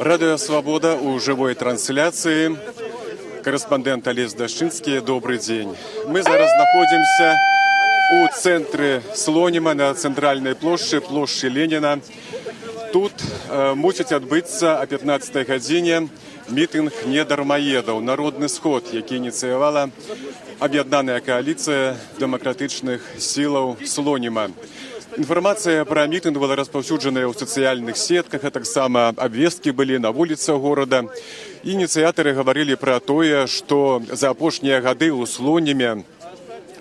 Радио «Свобода» у живой трансляции. Корреспондент Олесь Дашчинский. Добрый день. Мы зараз находимся у центре Слонима на центральной площади Ленина. Тут мусить отбыться о 15-й године митинг недармоедов, народный сход, який инициировала объединенная коалиция демократичных сил Слонима. Информация про митинг была распаўсюджаная ў сацыяльных сетках, а таксама абвесткі былі на вуліцах города. Ініцыятары гаварылі пра тое, што за апошнія гады ў Слоніме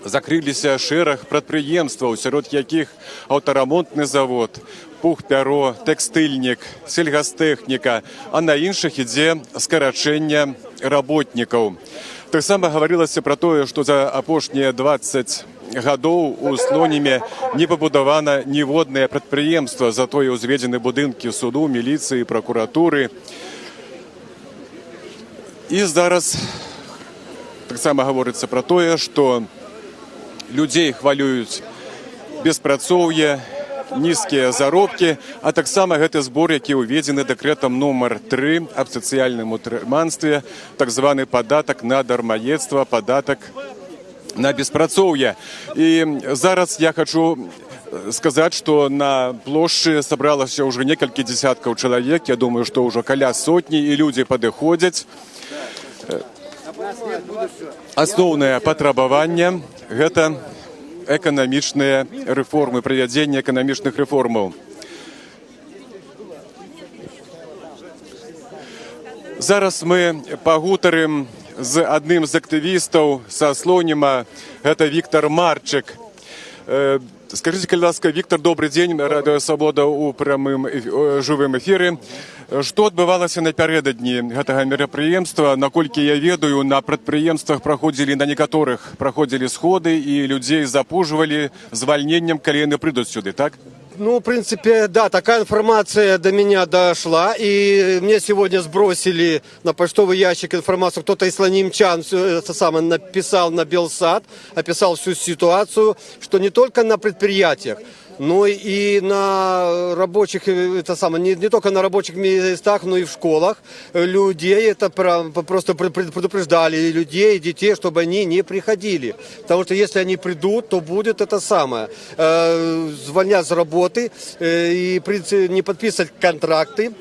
закрыліся шэраг прадпрыемстваў, сярод якіх аўтарамонтны завод, пух-пяро, тэкстыльнік, сельгастэхніка, а на іншых ідзе скарачэнне работнікаў. Таксама гаварылася пра тое, што за апошнія 20 гадоў у Слоніме не пабудавана ніводнае прадпрыемства, затое ўзведзены будынкі суду, міліцыі, пракуратуры. І зараз таксама гаворыцца пра тое, што людзей хвалююць беспрацоўе, нізкія заробкі, а таксама гэты збор, які ўведзены дэкрэтам нумар 3 аб сацыяльным утрыманстве, так званы падатак на дармаедства, падатак на беспрацоўе. І зараз я хочу сказаць, што на плошчы сабралася ўжо некалькі дзесяткаў чалавек. Я думаю, што ўжо каля сотні, і людзі падыходзяць. Асноўнае патрабаванне – гэта эканамічныя рэформы, правядзенне эканамічных рэформаў. Зараз мы пагутарым з адным з актывістаў са Слонима, гэта Віктор Марчык. Скажите, калі ласка, Віктор, добрый день, Радио «Свобода» у прамым жывым эфіры. Што адбывалася напярэдадні гэтага мерапрыемства? Наколькі я ведаю, на прадпрыемствах праходзілі, на некаторых праходзілі сходы, і людзей запужвалі звальненнем, калі яны прыйдуць сюды, так? Ну, в принципе, да, такая информация до меня дошла, и мне сегодня сбросили на почтовый ящик информацию, кто-то из слонимчан это самое написал на Белсат, описал всю ситуацию, что не только на предприятиях, но и на рабочих, это самое, не только на рабочих местах, но и в школах людей, это просто предупреждали людей, детей, чтобы они не приходили. Потому что если они придут, то будет это самое, звонят с работы и не подписывать контракты.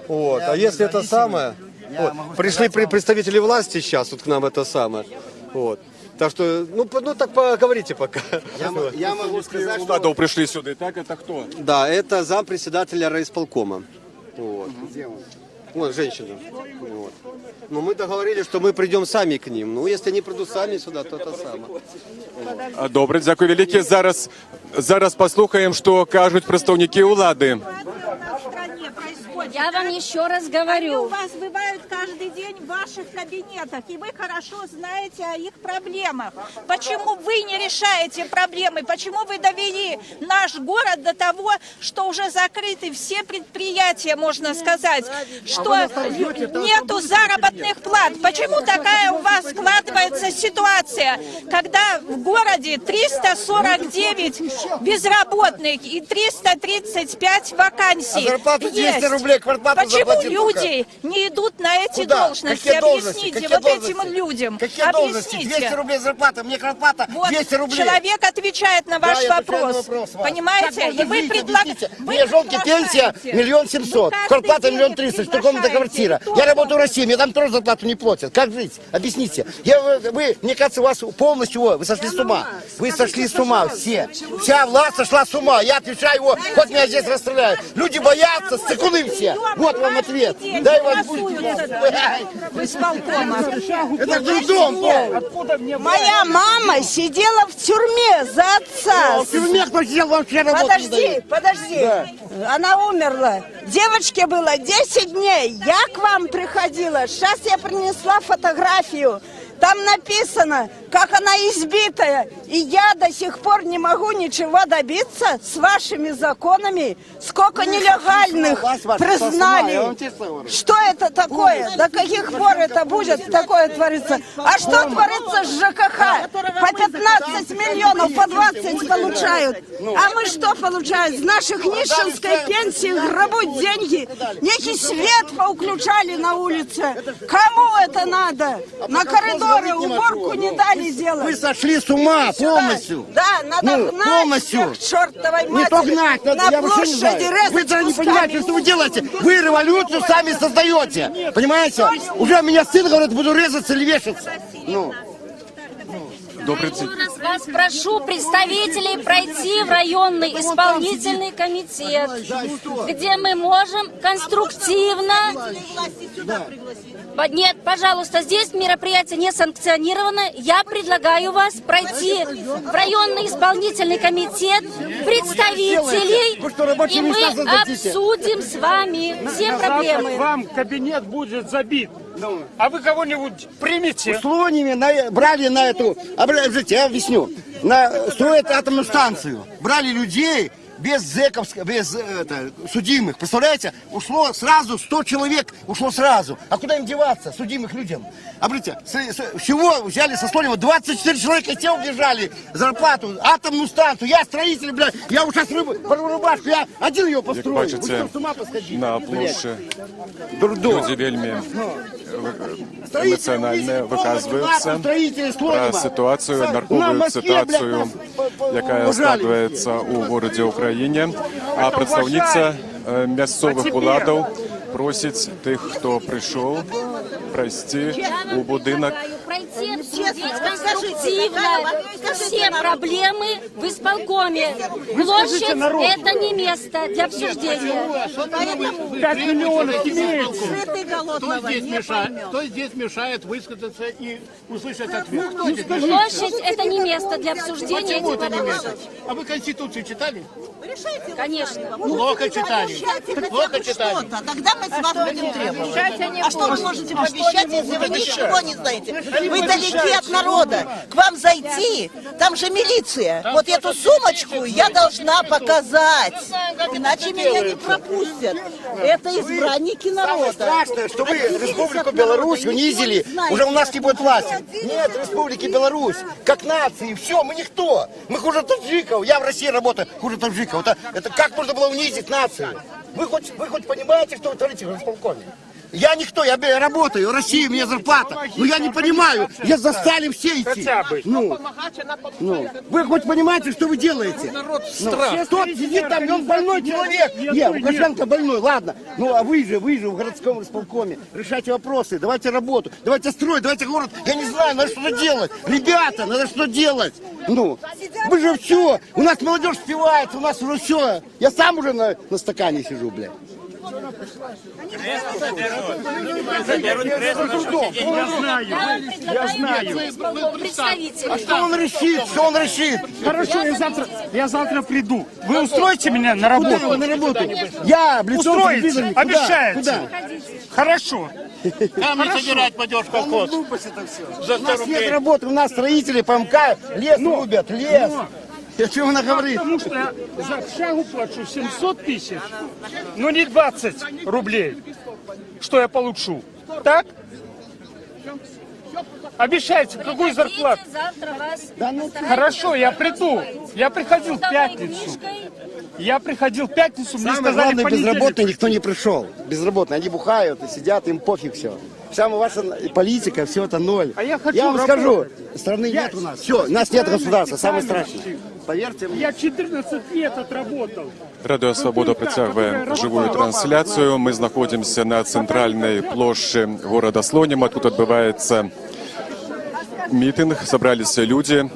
Вот. А если это самое, вот, пришли представители власти сейчас вот к нам это самое, вот. Так что, ну так поговорите пока. Я могу сказать, что... пришли сюда, так? Это кто? Да, это зампредседателя райисполкома. Вот. Вот, женщина. Вот. Но мы договорились, что мы придем сами к ним. Ну, если они придут сами сюда, то это самое. Добре, дякую велике. Зараз послухаем, что кажут представники улады. Я вам еще раз говорю. Они у вас бывают каждый день в ваших кабинетах, и вы хорошо знаете о их проблемах. Почему вы не решаете проблемы? Почему вы довели наш город до того, что уже закрыты все предприятия, можно сказать, что нету заработных плат? Почему такая у вас складывается ситуация, когда в городе 349 безработных и 335 вакансий? А зарплату 200 рублей квартплату. Почему люди не идут на эти должности? Объясните вот этим людям. Какие должности? 200 рублей зарплата, мне квартплата 200 рублей. Человек отвечает на ваш вопрос. Понимаете? И вы предлагаете... Мне жёлтки пенсия 1 700 000, квартплата 1 300 000, стокомнатная квартира. Я работаю в России, мне там тоже зарплату не платят. Как жить? Объясните. Вы, мне кажется, у вас полностью, вы сошли с ума. Вы сошли с ума все. Вся власть сошла с ума. Я отвечаю, хоть меня здесь расстреляют. Люди боятся, цикуны все. Вот вам ответ. Дай вас будет. Это дурдом. Моя мама сидела в тюрьме за отца. В тюрьме кто сидел, вам все работать. Подожди. Да. Она умерла. Девочке было 10 дней. Я к вам приходила. Сейчас я принесла фотографию. Там написано как она избитая. И я до сих пор не могу ничего добиться с вашими законами. Сколько нелегальных признали. Что это такое? До каких пор это будет такое твориться? А что творится с ЖКХ? По 15 миллионов, по 20 получают. А мы что получаем? С наших нищенской пенсии грабут деньги. Некий свет поуключали на улице. Кому это надо? На коридоре уборку не дали сделать. Вы сошли с ума полностью. Да, надо гнать полностью. всех к чертовой Не то матери. гнать, На я вообще не площади знаю. резать Вы даже не кусками. понимаете, что вы делаете. Вы революцию сами создаете. Понимаете? Уже меня сын говорит, буду резаться или вешаться. Ну. Добрый день. Еще раз вас прошу представителей пройти в районный исполнительный комитет, где мы можем конструктивно... Нет, пожалуйста, здесь мероприятие не санкционировано. Я предлагаю вас пройти в районный исполнительный комитет представителей, и мы обсудим с вами все проблемы. Вам кабинет будет забит. А вы кого-нибудь примите. Слонями брали на эту, я объясню, строят атомную станцию. Брали людей без зэков, без судимых. Представляете, ушло сразу 100 человек, ушло сразу. А куда им деваться, судимых людям? А смотрите, всего взяли со Слонева 24 человека, те убежали, зарплату, атомную станцию. Я строитель, блядь, я вот сейчас рубашку, я один ее Як построю. бачите, на площі люди вельми емоціонально виказуються про ситуацію, наркову ситуацію, яка складається у місті Україні. А представниця місцевих владів просить тих, хто прийшов, пройти у будинок. Пройти, обсудить конструктивно все проблемы в исполкоме. Площадь – это не место для обсуждения. 5 миллионов имеется. Кто здесь мешает высказаться и услышать ответ? Площадь – это не место для обсуждения этих вопросов. А вы Конституцию читали? Конечно. Плохо читали. Плохо читали. Тогда мы с вас будем требовать. А что вы можете пообещать, если вы ничего не знаете? Вы далеки от народа. К вам зайти, там же милиция. Вот эту сумочку я должна показать. Иначе меня не пропустят. Это избранники народа. Страшно, что вы Республику Беларусь унизили. Уже у нас не будет власти. Нет Республики Беларусь. Как нации. Все, мы никто. Мы хуже таджиков. Я в России работаю хуже таджиков. Это как можно было унизить нацию? Вы хоть понимаете, что вы творите в исполкоме? Я никто, я работаю в России, у меня зарплата. Но я не понимаю, я заставили все идти. Ну, вы хоть понимаете, что вы делаете? Тот сидит там, он больной человек. Нет, Лукашенко больной, ладно. Ну, а вы же в городском исполкоме решайте вопросы, давайте работу, давайте строить, давайте город. Я не знаю, надо что-то делать. Ребята, надо что делать. Ну, вы же все, у нас молодежь спевает, у нас уже все. Я сам уже на стакане сижу, блядь. Я знаю. А что он решит? Что он решит? Хорошо, я завтра приду. Вы устроите меня на Куда работу? вы на работу? Я, Устроите? Обещаете? Куда? Хорошо. Камни собирать пойдешь в колхоз. За У 100 нас нет рублей. работы, у нас строители ПМК лес рубят, лес. Я чего она говорит? Потому что я за шагу плачу 700 тысяч, но не 20 рублей, что я получу. Так? Обещайте, какую зарплату? Завтра вас Хорошо, я приду. Я приходил в пятницу. Мне Самое сказали главное, безработные понедельник. никто не пришел. Безработные, они бухают и сидят, им пофиг все. Вся ваша политика, все это ноль. А я хочу вам работать. скажу, страны нет у нас. Все, у нас нет государства, самое страшное. Поверьте мне. Я 14 лет отработал. Радіо Свобода працягвае жывую трансляцыю. Мы знаходзімся на цэнтральнай плошчы горада Слоніма. Тут адбываецца мітынг, сабраліся людзі,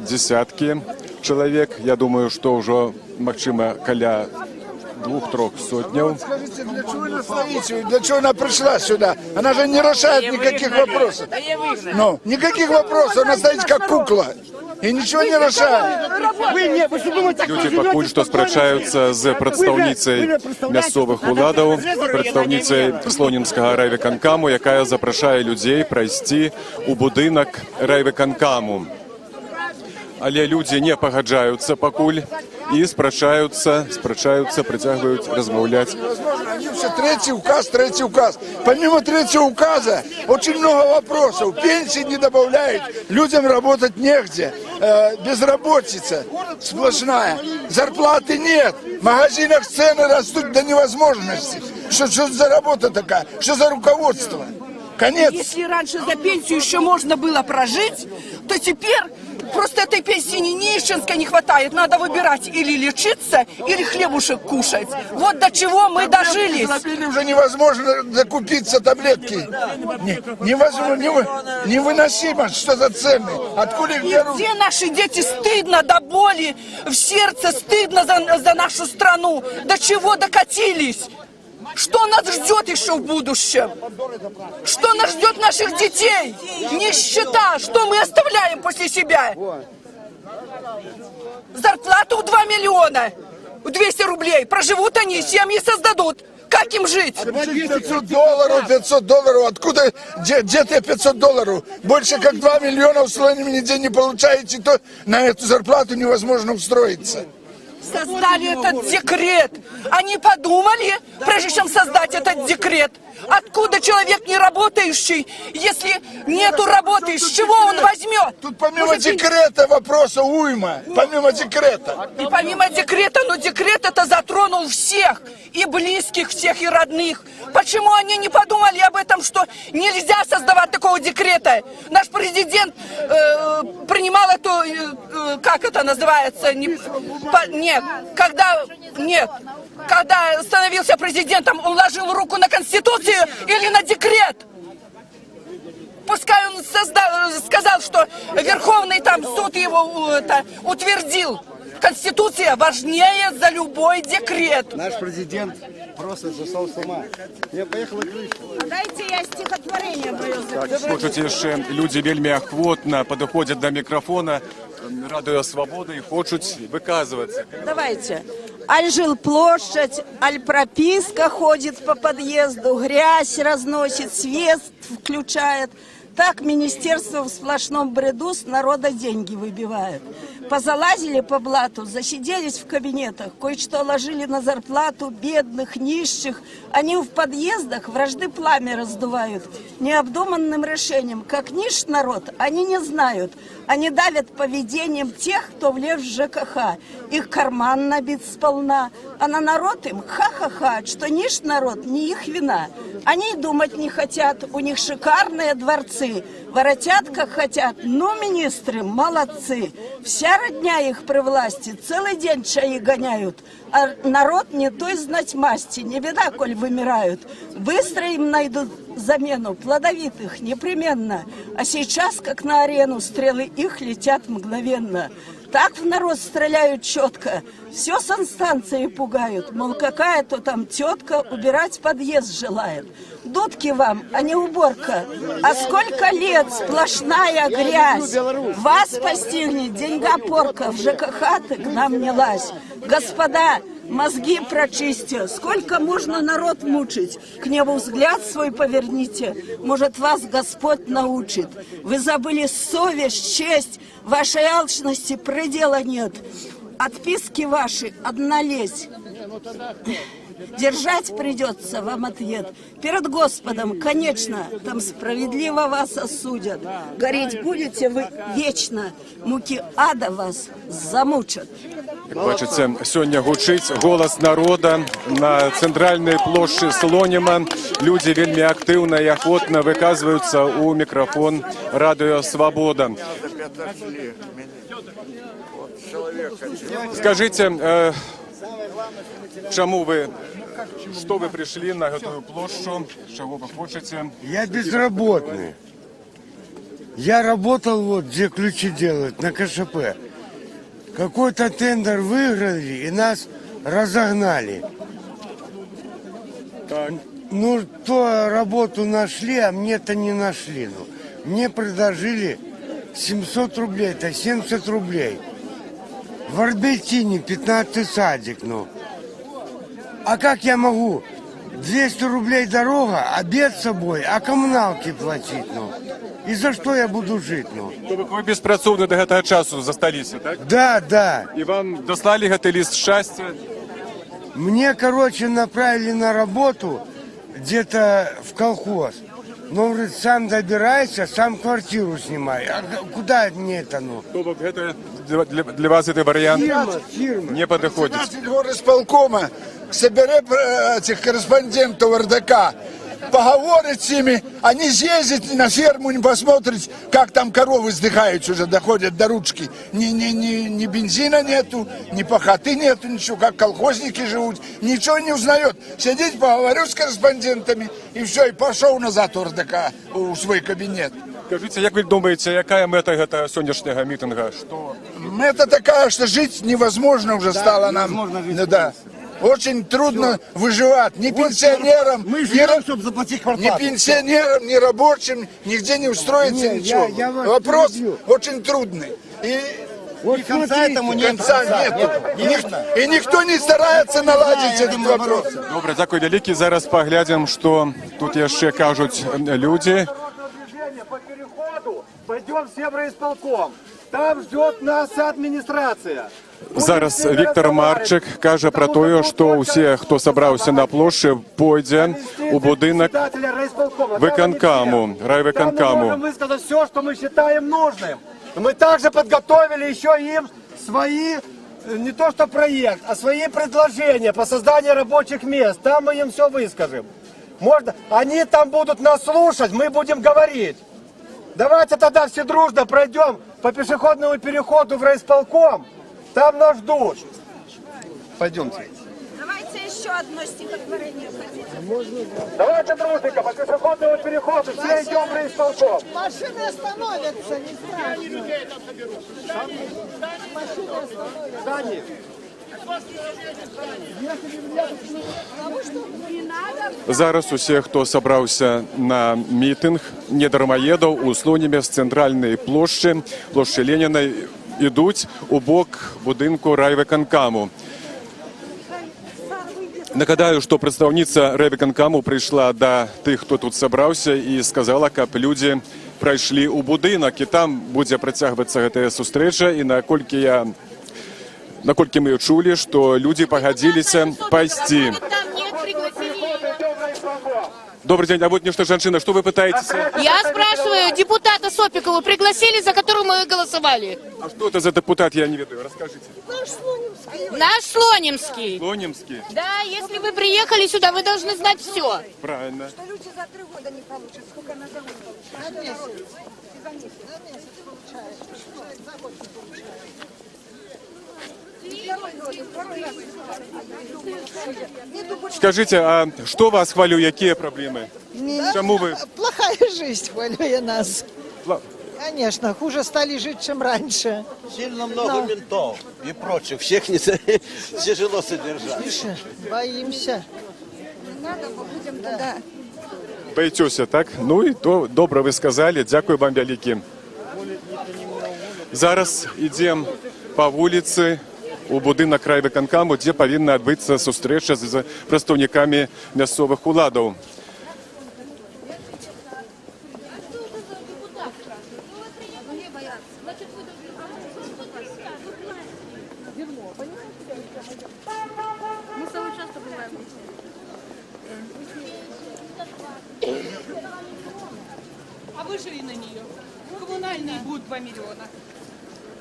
десяткі чалавек. Я думаю, што ўжо, магчыма, каля 2-3 сотняў. Скажите, для чего она стоит? Для чего она пришла сюда? Она же не решает никаких вопросов. Ну, никаких вопросов. Она стоит как кукла. И ничего не решает. Людзі пакуль што спрачаюцца з прадстаўніцай мясцовых уладаў, прадстаўніцай слонімскага райвыканкаму, якая запрашае людзей прайсці ў будынак райвыканкаму. Але людзі не пагаджаюцца пакуль і спрачаюцца, прыцягваюць размаўляць. Они все третий указ. Помимо третьего указа, очень много вопросов. Пенсии не добавляют, людям работать негде, безработица сплошная, зарплаты нет, в магазинах цены растут до невозможности. Что за работа такая? Что за руководство? Конец. Если раньше за пенсию еще можно было прожить, то теперь просто этой пенсии нищенской не хватает. Надо выбирать или лечиться, или хлебушек кушать. Вот до чего мы дожились. Уже невозможно закупиться таблетки. Невыносимо, что за цены. Откуда их берут? Где наши дети? Стыдно до боли, в сердце стыдно за нашу страну. До чего докатились? Что нас ждет еще в будущем? Что нас ждет наших детей? Нищета. Что мы оставляем после себя? Зарплату в 2 миллиона, 200 рублей. Проживут они, семьи создадут. Как им жить? $500. Откуда? Где ты $500? Больше как 2 миллиона в Слониме нигде не получаете, то на эту зарплату невозможно устроиться. Создали этот декрет. Они подумали, прежде чем создать этот декрет, откуда человек не работающий, если нету работы, с чего он возьмет? Тут помимо декрета вопроса уйма, помимо декрета. И помимо декрета, но декрет это затронул всех, и близких всех, и родных. Почему они не подумали об этом, что нельзя создавать такого декрета? Наш президент принимал эту, как это называется, когда становился президентом, он ложил руку на Конституцию или на декрет? Пускай он сказал, что Верховный там суд его утвердил. Конституция важнее за любой декрет. Наш президент просто сошел с ума. Я поехала крыша. Дайте я стихотворение Хочуць яшчэ людзі вельмі ахвотна падыходзяць да мікрафона, радыё Свабода і хочуць выказвацца. Давайте. Аль жилплощадь, аль прописка ходит по подъезду, грязь разносит, свет включает. Так министерство в сплошном бреду с народа деньги выбивает. Позалазили по блату, засиделись в кабинетах, кое-что ложили на зарплату бедных, нищих. Они в подъездах вражды пламя раздувают. Необдуманным решением, как нищ народ, они не знают. Они давят поведением тех, кто влез в ЖКХ. Их карман набит сполна, а на народ им ха-ха-ха, что нищ народ не их вина. Они и думать не хотят, у них шикарные дворцы. Воротят, как хотят, но министры молодцы. Вся родня их при власти, целый день чаи гоняют. А народ не той знать масти, не беда, коль вымирают. Быстро им найдут замену, плодовитых непременно. А сейчас, как на арену, стрелы их летят мгновенно. Так в народ стреляют четко, все санстанции пугают. Мол, какая-то там тетка убирать подъезд желает. Дудки вам, а не уборка. А сколько лет сплошная грязь. Вас постигнет деньга-порка, в ЖКХ ты к нам не лазь. Господа, мозги прочисти, сколько можно народ мучить? К небу взгляд свой поверните, может, вас Господь научит. Вы забыли совесть, честь, вашей алчности предела нет. Отписки ваши однолезь. Держать придется вам ответ. Перед Господом, конечно, там справедливо вас осудят. Гореть будете вы вечно, муки ада вас замучат. Як бачыце, сёння гучыць голас народа на цэнтральнай плошчы Слоніма. Людзі вельмі актыўна і ахвотна выказваюцца ў мікрафон радыё Свабода. Скажите, что вы пришли на эту площадь, чего вы хотите? Я безработный. Я работал вот, где ключи делают, на КШП. Какой-то тендер выиграли и нас разогнали. Ну, то работу нашли, а мне-то не нашли. Ну. Мне предложили 700 рублей, это 70 рублей. В Арбетине 15 садик, ну. А как я могу? 200 рублей дорога, обед с собой, а коммуналки платить, ну. И за что я буду жить, ну? Ви безпрацовні до гэтага часу засталіся, так? Да, да. І вам дослали гэты ліст шчасця? Мне, короче, направили на работу где-то в колхоз. Но, говорит, сам добирайся, сам квартиру снимай. А куда мне это, ну? То бок гэта для вас гэты варыянт Фирма. не падыходзіць. Председатель горисполкома собере этих корреспондентов РДК, поговорит с ними, они съездят на ферму, не посмотрят, как там коровы сдыхают уже, доходят до ручки. Ни бензина нету, ни пахоты нету, ничего, как колхозники живут, ничего не узнает. Сидеть, поговорю с корреспондентами, и все, и пошел назад в РДК, в свой кабинет. Скажите, як вы думаете, якая мэта гэта сённяшняга мітынга? Што Это такая, что жить невозможно уже стало нам. Да. Очень трудно выживать ни пенсионерам, Мы живем, чтобы заплатить ни квартплату. пенсионерам, ни рабочим, нигде не устроиться, Не, ничего. я вас Вопрос перебью. очень трудный. И Вот конца этому нет. конца нет. И никто не старается наладить этот вопрос. Добре, дякую вялікі. Зараз паглядзім, што тут яшчэ кажуць людзі. По переходу пойдем в Севроисполком. Там ждет нас администрация. Зараз Віктор Марчык кажа пра тое, што ўсе, хто сабраўся на плошчы, пойдзе у будынак выканкаму, райвыканкаму. Мы можем высказать все, что мы считаем нужным. Мы также подготовили еще им свои, не то что проект, а свои предложения по созданию рабочих мест. Там мы им все выскажем. Можно, они там будут нас слушать, мы будем говорить. Давайте тогда все дружно пройдем по пешеходному переходу в райисполком. Там нас ждут. Пойдемте. Давайте еще одно стихотворение хотите. Давайте дружненько по пешеходному переходу все идем в райисполком. Машины остановятся, не страшно. Здание. Зараз усе, хто сабраўся на мітынг недармаедаў у Слонеме з цэнтральнай плошчы, плошчы Леніна, ідуць у бок будынку райвыканкаму. Нагадаю, што прадстаўніца райвыканкаму прыйшла да тых, хто тут сабраўся, і сказала, каб людзі прайшлі ў будынак, і там будзе працягвацца гэтая сустрэча, і наколькі мы чулі, што людзі пагадзіліся пайсці. Добрый день, а вот нечто, женщина, что вы пытаетесь? Я спрашиваю, депутата Сопикова пригласили, за которого мы голосовали? А что это за депутат, я не ведаю, расскажите. Наш Слонимский. Слонимский? Да, если вы приехали сюда, вы должны знать все. Правильно. Что люди за 3 года не получат, сколько на завод получают? На месяц. За месяц получают. За год не получают. Скажите, а что вас хвалю, какие проблемы? Чему вы? Плохая жизнь хвалюя нас. Конечно, хуже стали жить, чем раньше. Сильно много ментов и прочих. Всех не тяжело содержать. Боимся. Не надо, мы будем тогда. Боитеся, так? Ну и то добро вы сказали. Дякую вам вялікі. Зараз ідем по вуліцы у будынак райвыканкаму, дзе павінна адбыцца сустрэча з прадстаўнікамі мясцовых уладаў. А выживи на нее. Коммунальные будут 2 миллиона.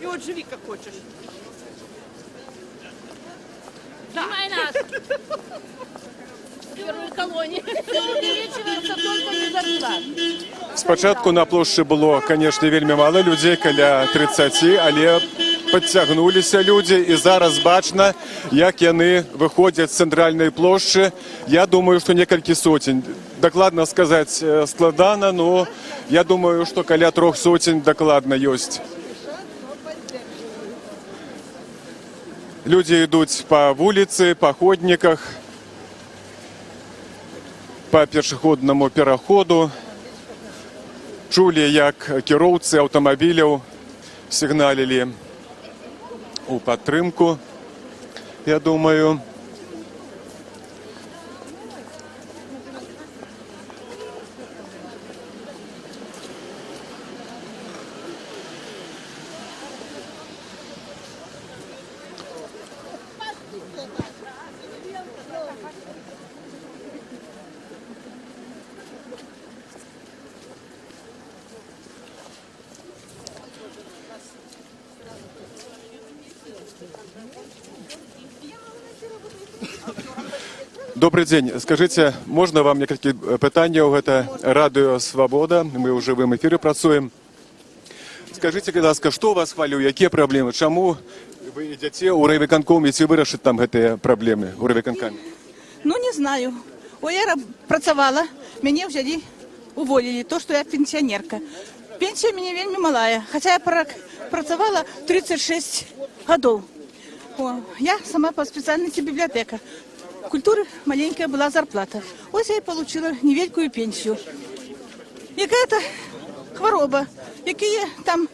И вот живи как хочешь. Да. В первой колонии. Все увеличивается только без зарплат. Спачатку на плошчы было, конечно, вельмі мала людзей, каля 30, але подцягнуліся людзі, і зараз бачна, як яны выходзяць з цэнтральнай плошчы. Я думаю, што некалькі сотень. Дакладна сказаць складана, но я думаю, што каля 3 сотень дакладна ёсць. Людзі ідуць па вуліцы, па ходніках. по пешеходному пераходу. Чулі, як кіроўцы аўтамабіляў сігналілі у падтрымку, я думаю. Добрый день. Скажите, можно вам некалькі пытанняў? Гэта радыё Свабода. Мы ў жывым эфіры працуем. Скажите, будь ласка, што вас хвалюе, якія праблемы? Чаму вы ідзяце ў райвыканком і ці вырашыць там гэтыя праблемы ў райвыканкаме? Ну, не знаю. Ой, я працавала, мяне взяли, уволили, то, что я пенсионерка. Пенсия у меня вельми малая, хотя я працавала 36 годов. Я сама по специальности библиотека. Культуры маленькая была зарплата. Ось я и получила невеликую пенсию. Какая-то хвороба, какие там,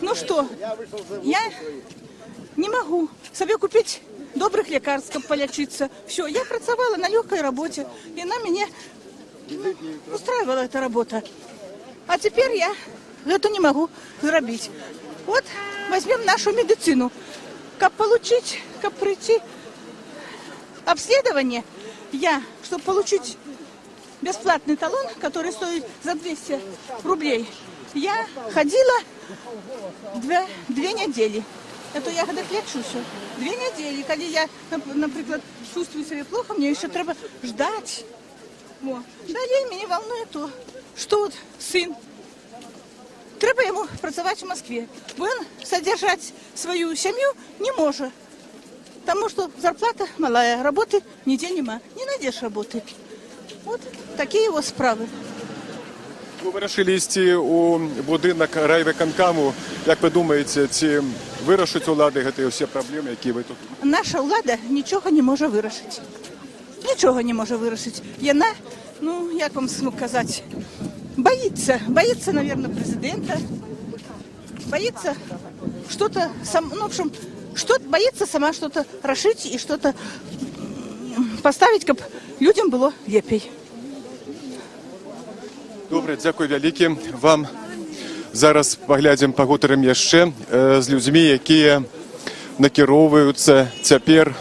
ну что, я не могу себе купить добрых лекарств, чтобы полечиться. Все, я працавала на легкой работе, и она меня устраивала, эта работа. А теперь я это не могу сделать. Вот возьмем нашу медицину. Как получить, как прийти обследование, чтобы получить бесплатный талон, который стоит за 200 рублей, я ходила две недели. Это я когда лечусь, 2 недели. Когда я, например, чувствую себя плохо, мне еще треба ждать. Далее меня волнует то, что вот сын, треба ему працевать в Москве. Он содержать свою семью не может. Потому что зарплата малая, работы нигде нема. Не найдешь работы. Вот такие его справы. Ви вирішили йти у будинок райвиконкому. Як ви думаєте, ці вирішить влади ці всі проблеми, які ви тут? Наша влада нічого не може вирішити. Нічого не може вирішити. Вона, ну, як вам сказати, боїться, мабуть, президента, боїться что-то, ну, в общем, боится сама что-то решить и что-то поставить, чтобы людям было лепей. Добре, дякую вялікі вам. Зараз паглядзім, пагутарым яшчэ з людзьмі, якія накіроўваюцца цяпер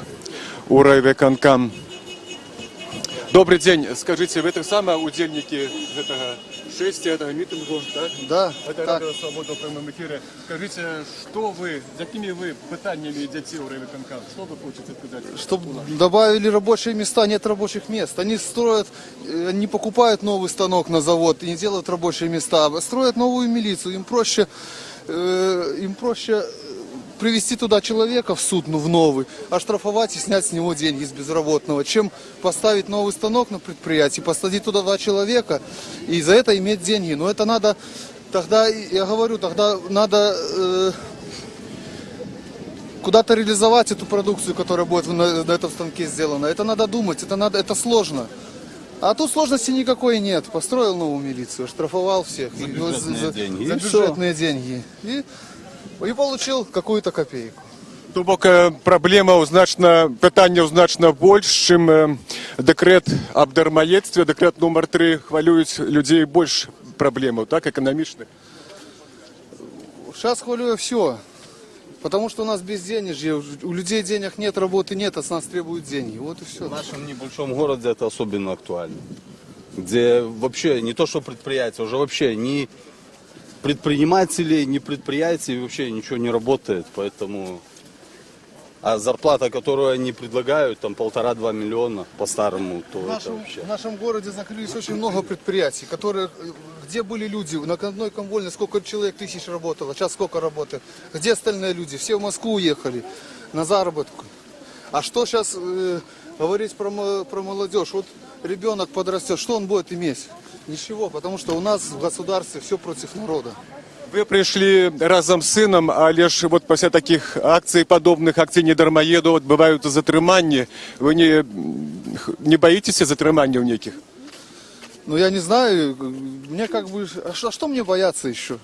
у райвыканкам. Добрый день. Скажите, вы таксама удзельнікі гэтага шэсця, гэтага мітынгу, так? Да. Это радио «Свобода» в прямом эфире. Скажите, что вы, какими вы пытаниями идете у райвыканкам? Что вы хотите сказать? Чтобы добавили рабочие места, нет рабочих мест. Они строят, не покупают новый станок на завод и не делают рабочие места, а строят новую милицию. Им проще привести туда человека в суд, в новый, оштрафовать и снять с него деньги с безработного, чем поставить новый станок на предприятии, посадить туда 2 человека и за это иметь деньги. Но это надо, тогда, я говорю, тогда надо куда-то реализовать эту продукцию, которая будет на этом станке сделана. Это надо думать, это сложно. А тут сложности никакой нет. Построил новую милицию, оштрафовал всех. За бюджетные деньги. И получил какую-то копейку. То бок праблема пытанняў значна больш, чым дэкрэт аб дармаедстве, дэкрэт нумар 3 хвалююць людзей больш праблемаў, так, эканамічных? Сейчас хвалю все. Потому что у нас безденежье, у людей денег нет, работы нет, а с нас требуют деньги. Вот и все. В нашем небольшом городе это особенно актуально. Где вообще не то, что предприятия, уже вообще ни предпринимателей, ни предприятий вообще ничего не работает, поэтому... А зарплата, которую они предлагают, там 1,5-2 миллиона по-старому, то это вообще... В нашем городе закрылись очень много предприятий, где были люди, на одной комвольной сколько человек тысяч работало, сейчас сколько работает, где остальные люди, все в Москву уехали на заработку. А что сейчас говорить про молодежь, вот ребенок подрастет, что он будет иметь? Ничего, потому что у нас в государстве все против народа. Вы пришли разом з сыном, але ж вот пасля таких акций, подобных акций недармаеду, отбываются затрыманні. Вы не боитесь затрыманняў неких? Ну, я не знаю, мне как бы... А что мне бояться еще?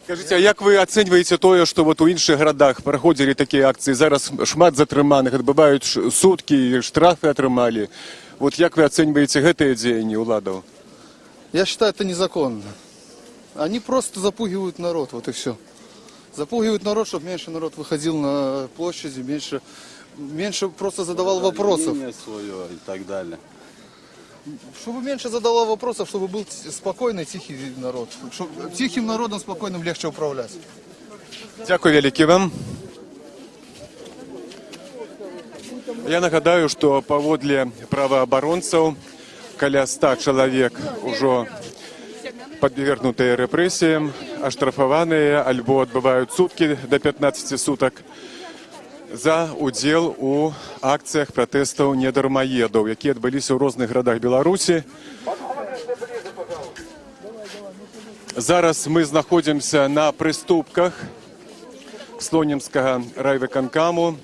Скажіть, а як ви оцінюєте те, що от у інших городах проходили такі акції, зараз шмат затриманих, відбувають сутки, штрафи отримали. От як ви оцінюєте гэты дзеянні уладаў? Я считаю, это незаконно. Они просто запугивают народ, вот и все. Запугивают народ, чтобы меньше народ выходил на площади, меньше просто задавал вопросов. Мнение свое и так далее. Чтобы меньше задавал вопросов, чтобы был спокойный, тихий народ. Чтобы тихим народом спокойным легче управлять. Дякую велике вам. Я нагадаю, што паводле праваабаронцаў каля 100 чалавек ужо падвергнутыя рэпрэсіям, аштрафаваныя альбо адбываюць суткі да 15 сутак за удзел у акцыях пратэстаў недармаедаў, якія адбыліся ў розных гарадах Беларусі. Зараз мы знаходзімся на прыступках Слонімскага райвыканкаму.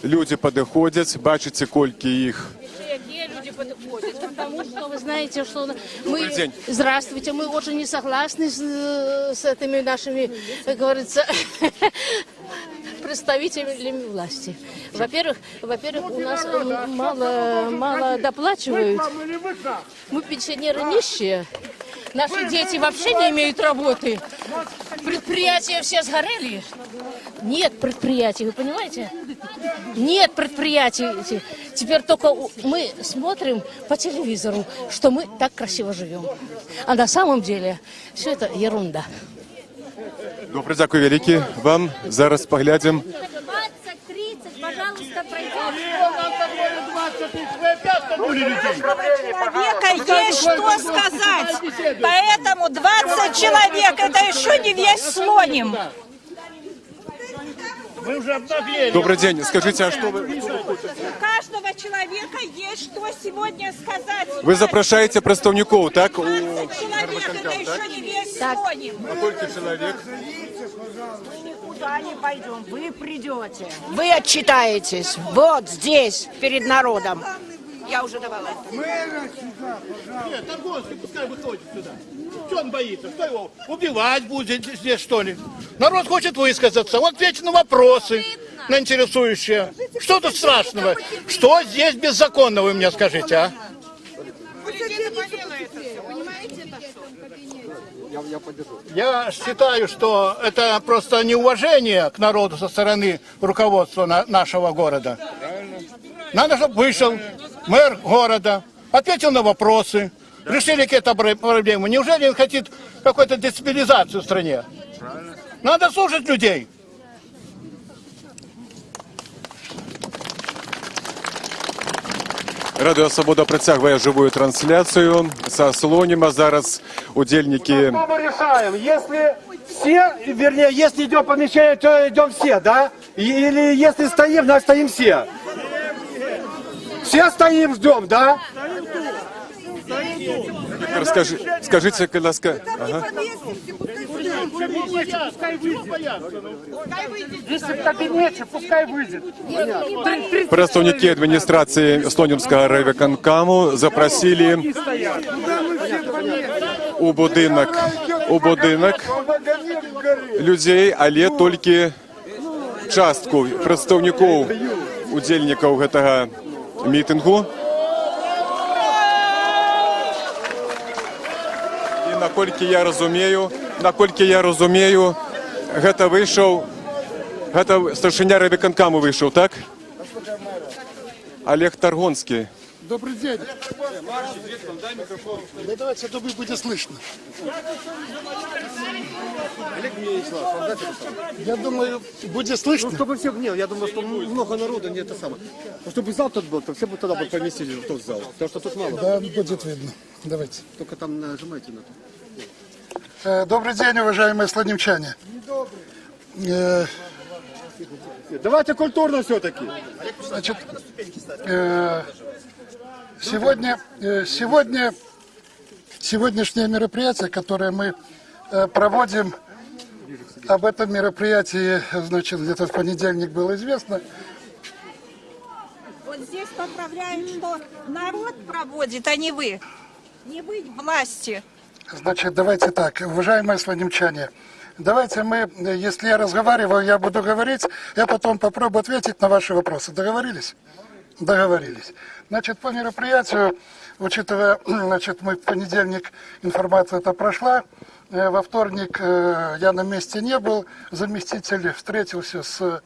Люди подходят, бачите, кольки их. Где люди подходят? Потому что вы знаете, что мы... Добрый день. Здравствуйте, мы очень не согласны с этими нашими, как говорится, представителями власти. Во-первых, у нас мало доплачивают. Мы пенсионеры нищие. Наши дети вообще не имеют работы. Предприятия все сгорели. Нет предприятий, вы понимаете? Нет предприятий. Теперь только мы смотрим по телевизору, что мы так красиво живем. А на самом деле все это ерунда. Добрый, дякую великий. Вам зараз поглядим. 20-30, пожалуйста, пройдите. Человека есть что сказать. Поэтому 20 человек, это еще не весь Слоним. Мы уже обнаглели. Добрый день. Скажите, а что вы... У каждого человека есть что сегодня сказать. Вы запрошаете представников, так? 20 человек, это еще не весь Слоним. А сколько человек? Никуда не пойдем, вы придете. Вы отчитаетесь вот здесь, перед народом. Я уже давала. Нет, Торговский пускай выходит сюда. Что он боится? Что его убивать будет здесь, что ли? Народ хочет высказаться. Вот ответьте на вопросы, на интересующие. Что тут страшного? Что здесь беззаконно, вы мне скажите, а? Я считаю, что это просто неуважение к народу со стороны руководства нашего города. Надо, чтобы вышел мэр города, ответил на вопросы, решили какие-то проблемы. Неужели он хочет какую-то дестабилизацию в стране? Надо слушать людей. Радіо Свобода працягвае живую трансляцию со Слонима. Зараз удельники... Что мы решаем? Если все, вернее, если идем помещение, то идем все, да? Или если стоим, значит стоим все. Все стоим, ждем, да? Скажите, ласка... Ага. Если в кабинете, пускай выйдет. Представники адміністрації Слонімського райвиконкому запросили у будинок людей, але тільки частку представників удзельнікаў гэтага мітингу. І наколькі я разумею, гэта вийшов, гэта старшыня райвиконкаму вийшов, так? Олег Таргонский. Добрый день. Да давайте, чтобы будет слышно. Я думаю, будет слышно. Ну, чтобы всех, нет, я думаю, что много народу, не это самое. Ну, чтобы зал тут был, то все бы тогда бы поместили в тот зал. Потому что тут мало. Да, будет видно. Давайте. Только там нажимайте на то. Добрый день, уважаемые слонимчане. Давайте культурно все-таки. Значит, сегодняшнее мероприятие, которое мы проводим, об этом мероприятии, значит, где-то в понедельник было известно. Вот здесь поправляют, что народ проводит, а не вы. Не вы власти. Значит, давайте так, уважаемые слонимчане, давайте мы, если я разговариваю, я буду говорить, я потом попробую ответить на ваши вопросы. Договорились? Договорились. Значит, по мероприятию, учитывая, значит, мы в понедельник, информация эта прошла, во вторник я на месте не был, заместитель встретился с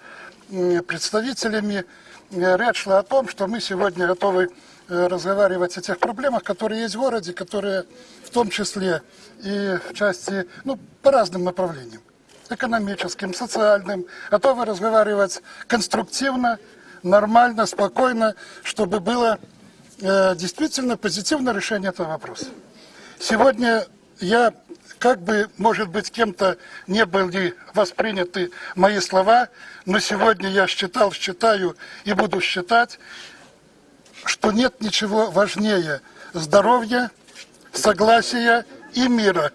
представителями, речь шла о том, что мы сегодня готовы разговаривать о тех проблемах, которые есть в городе, которые в том числе и в части, ну, по разным направлениям, экономическим, социальным, готовы разговаривать конструктивно, нормально, спокойно, чтобы было действительно позитивное решение этого вопроса. Сегодня я, как бы, может быть, кем-то не были восприняты мои слова, но сегодня я считаю и буду считать, что нет ничего важнее здоровья, согласия и мира.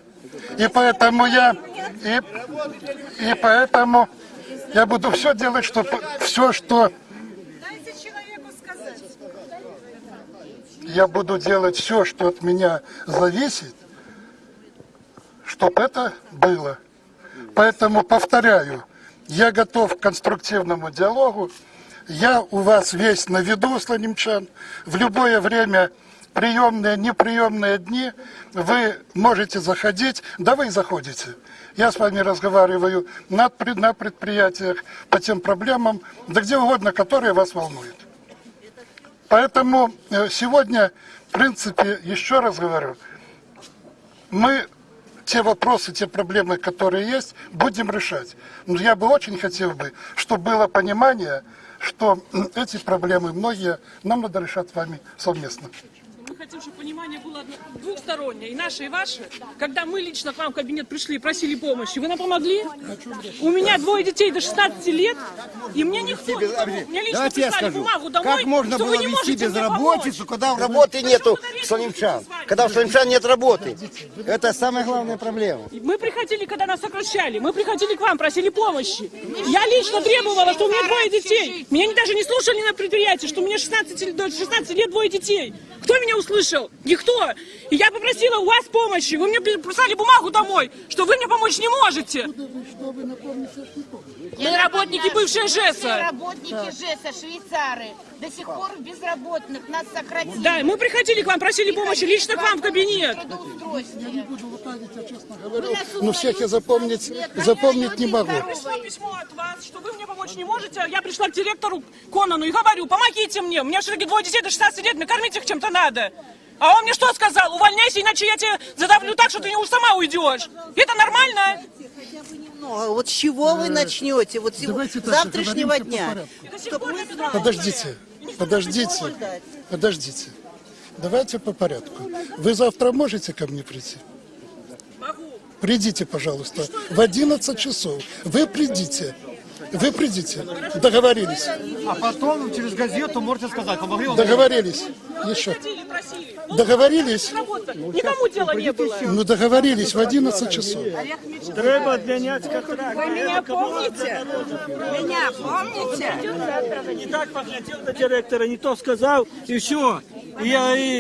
И поэтому я буду все делать, чтобы все, что я буду делать все, что от меня зависит, чтобы это было. Поэтому повторяю, я готов к конструктивному диалогу. Я у вас весь на виду, слонимчан. В любое время, приемные, неприемные дни, вы можете заходить. Да вы и заходите. Я с вами разговариваю на предприятиях по тем проблемам, да где угодно, которые вас волнуют. Поэтому сегодня, в принципе, еще раз говорю, мы те вопросы, те проблемы, которые есть, будем решать. Но я бы очень хотел, чтобы было понимание, что эти проблемы многие нам надо решать с вами совместно. Мы хотим, чтобы понимание было двухстороннее, и наше, и ваше. Когда мы лично к вам в кабинет пришли и просили помощи, вы нам помогли? У меня 2 детей до 16 лет, и мне никто не помог. Мне лично писали бумагу домой, как можно что было вы не вести можете мне безработицу, когда работы нету в слонимчан? Когда в слонимчан нет работы. Это самая главная проблема. Мы приходили, когда нас сокращали, мы приходили к вам, просили помощи. Я лично требовала, что у меня 2 детей. Меня даже не слушали на предприятии, что у меня до 16 лет 2 детей. Кто меня услышал? Никто. И я попросила у вас помощи. Вы мне прислали бумагу домой, что вы мне помочь не можете. Мы работники бывшей ЖЭСа. Работники ЖЭСа, швейцары. До сих пор безработных нас сократили. Да, мы приходили к вам, просили помощи лично к вам в кабинет. Я не буду лукавить, я честно говорю, но всех я запомнить не могу. Пришло письмо от вас, что вы мне помочь не можете. Я пришла к директору Конану и говорю, помогите мне. У меня все-таки 2 детей до 16 лет, мне кормить их чем-то надо. А он мне что сказал? Увольняйся, иначе я тебя задавлю так, что ты сама уйдешь. Это нормально? Вот с чего вы начнете? Вот с завтрашнего дня. Подождите. Давайте по порядку. Вы завтра можете ко мне прийти? Могу. Придите, пожалуйста, в 11 часов. Вы придите. Договорились. А потом через газету можете сказать, помогли вам. Договорились. Еще. Договорились? Никому дела не было. Ну договорились в 11 часов. Треба отгонять как рак. Вы меня помните? Меня помните? Не так поглядел на директора, не то сказал, и все.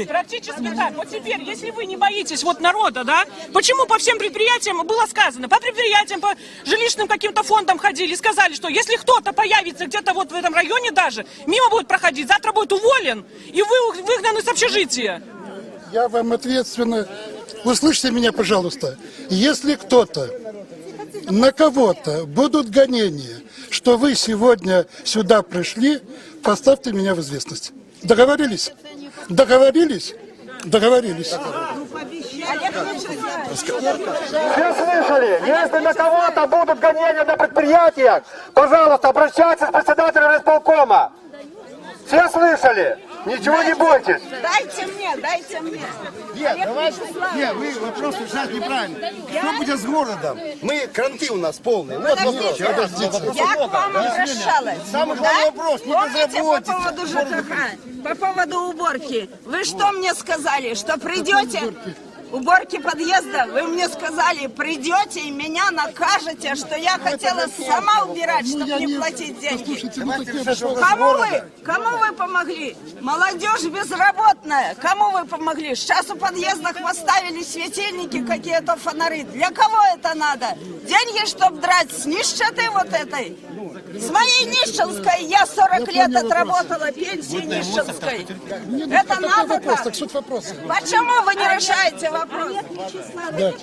Практически так. Вот теперь, если вы не боитесь вот народа, да, почему по всем предприятиям было сказано, по предприятиям, по жилищным каким-то фондам ходили и сказали, что если кто-то появится где-то вот в этом районе даже, мимо будет проходить, завтра будет уволен, и вы выгнаны с общежития. Я вам ответственно... Услышьте меня, пожалуйста. Если кто-то, на кого-то будут гонения, что вы сегодня сюда пришли, поставьте меня в известность. Договорились? Договорились? Договорились. Все слышали? Если на кого-то будут гонения на предприятиях, пожалуйста, обращайтесь к председателю райисполкома. Все слышали? Ничего не бойтесь. Дайте мне. Нет, вы вопрос решать неправильно. Что будет с городом? Мы, кранты у нас полные. Вот вопрос. Я к вам обращалась. Самый главный вопрос, не Помните, безработица. по поводу ЖКХ, по поводу уборки. Вы что мне сказали, что придете? уборки подъезда, вы мне сказали, придете и меня накажете, что я хотела сама убирать, чтобы не платить деньги. Кому вы помогли? Молодежь безработная. Кому вы помогли? Сейчас у подъездов поставили светильники, какие-то фонари. Для кого это надо? Деньги, чтобы драть с нищеты вот этой. С моей нищенской я 40 лет отработала пенсии нищенской. Это надо так? Почему вы не решаете вопрос?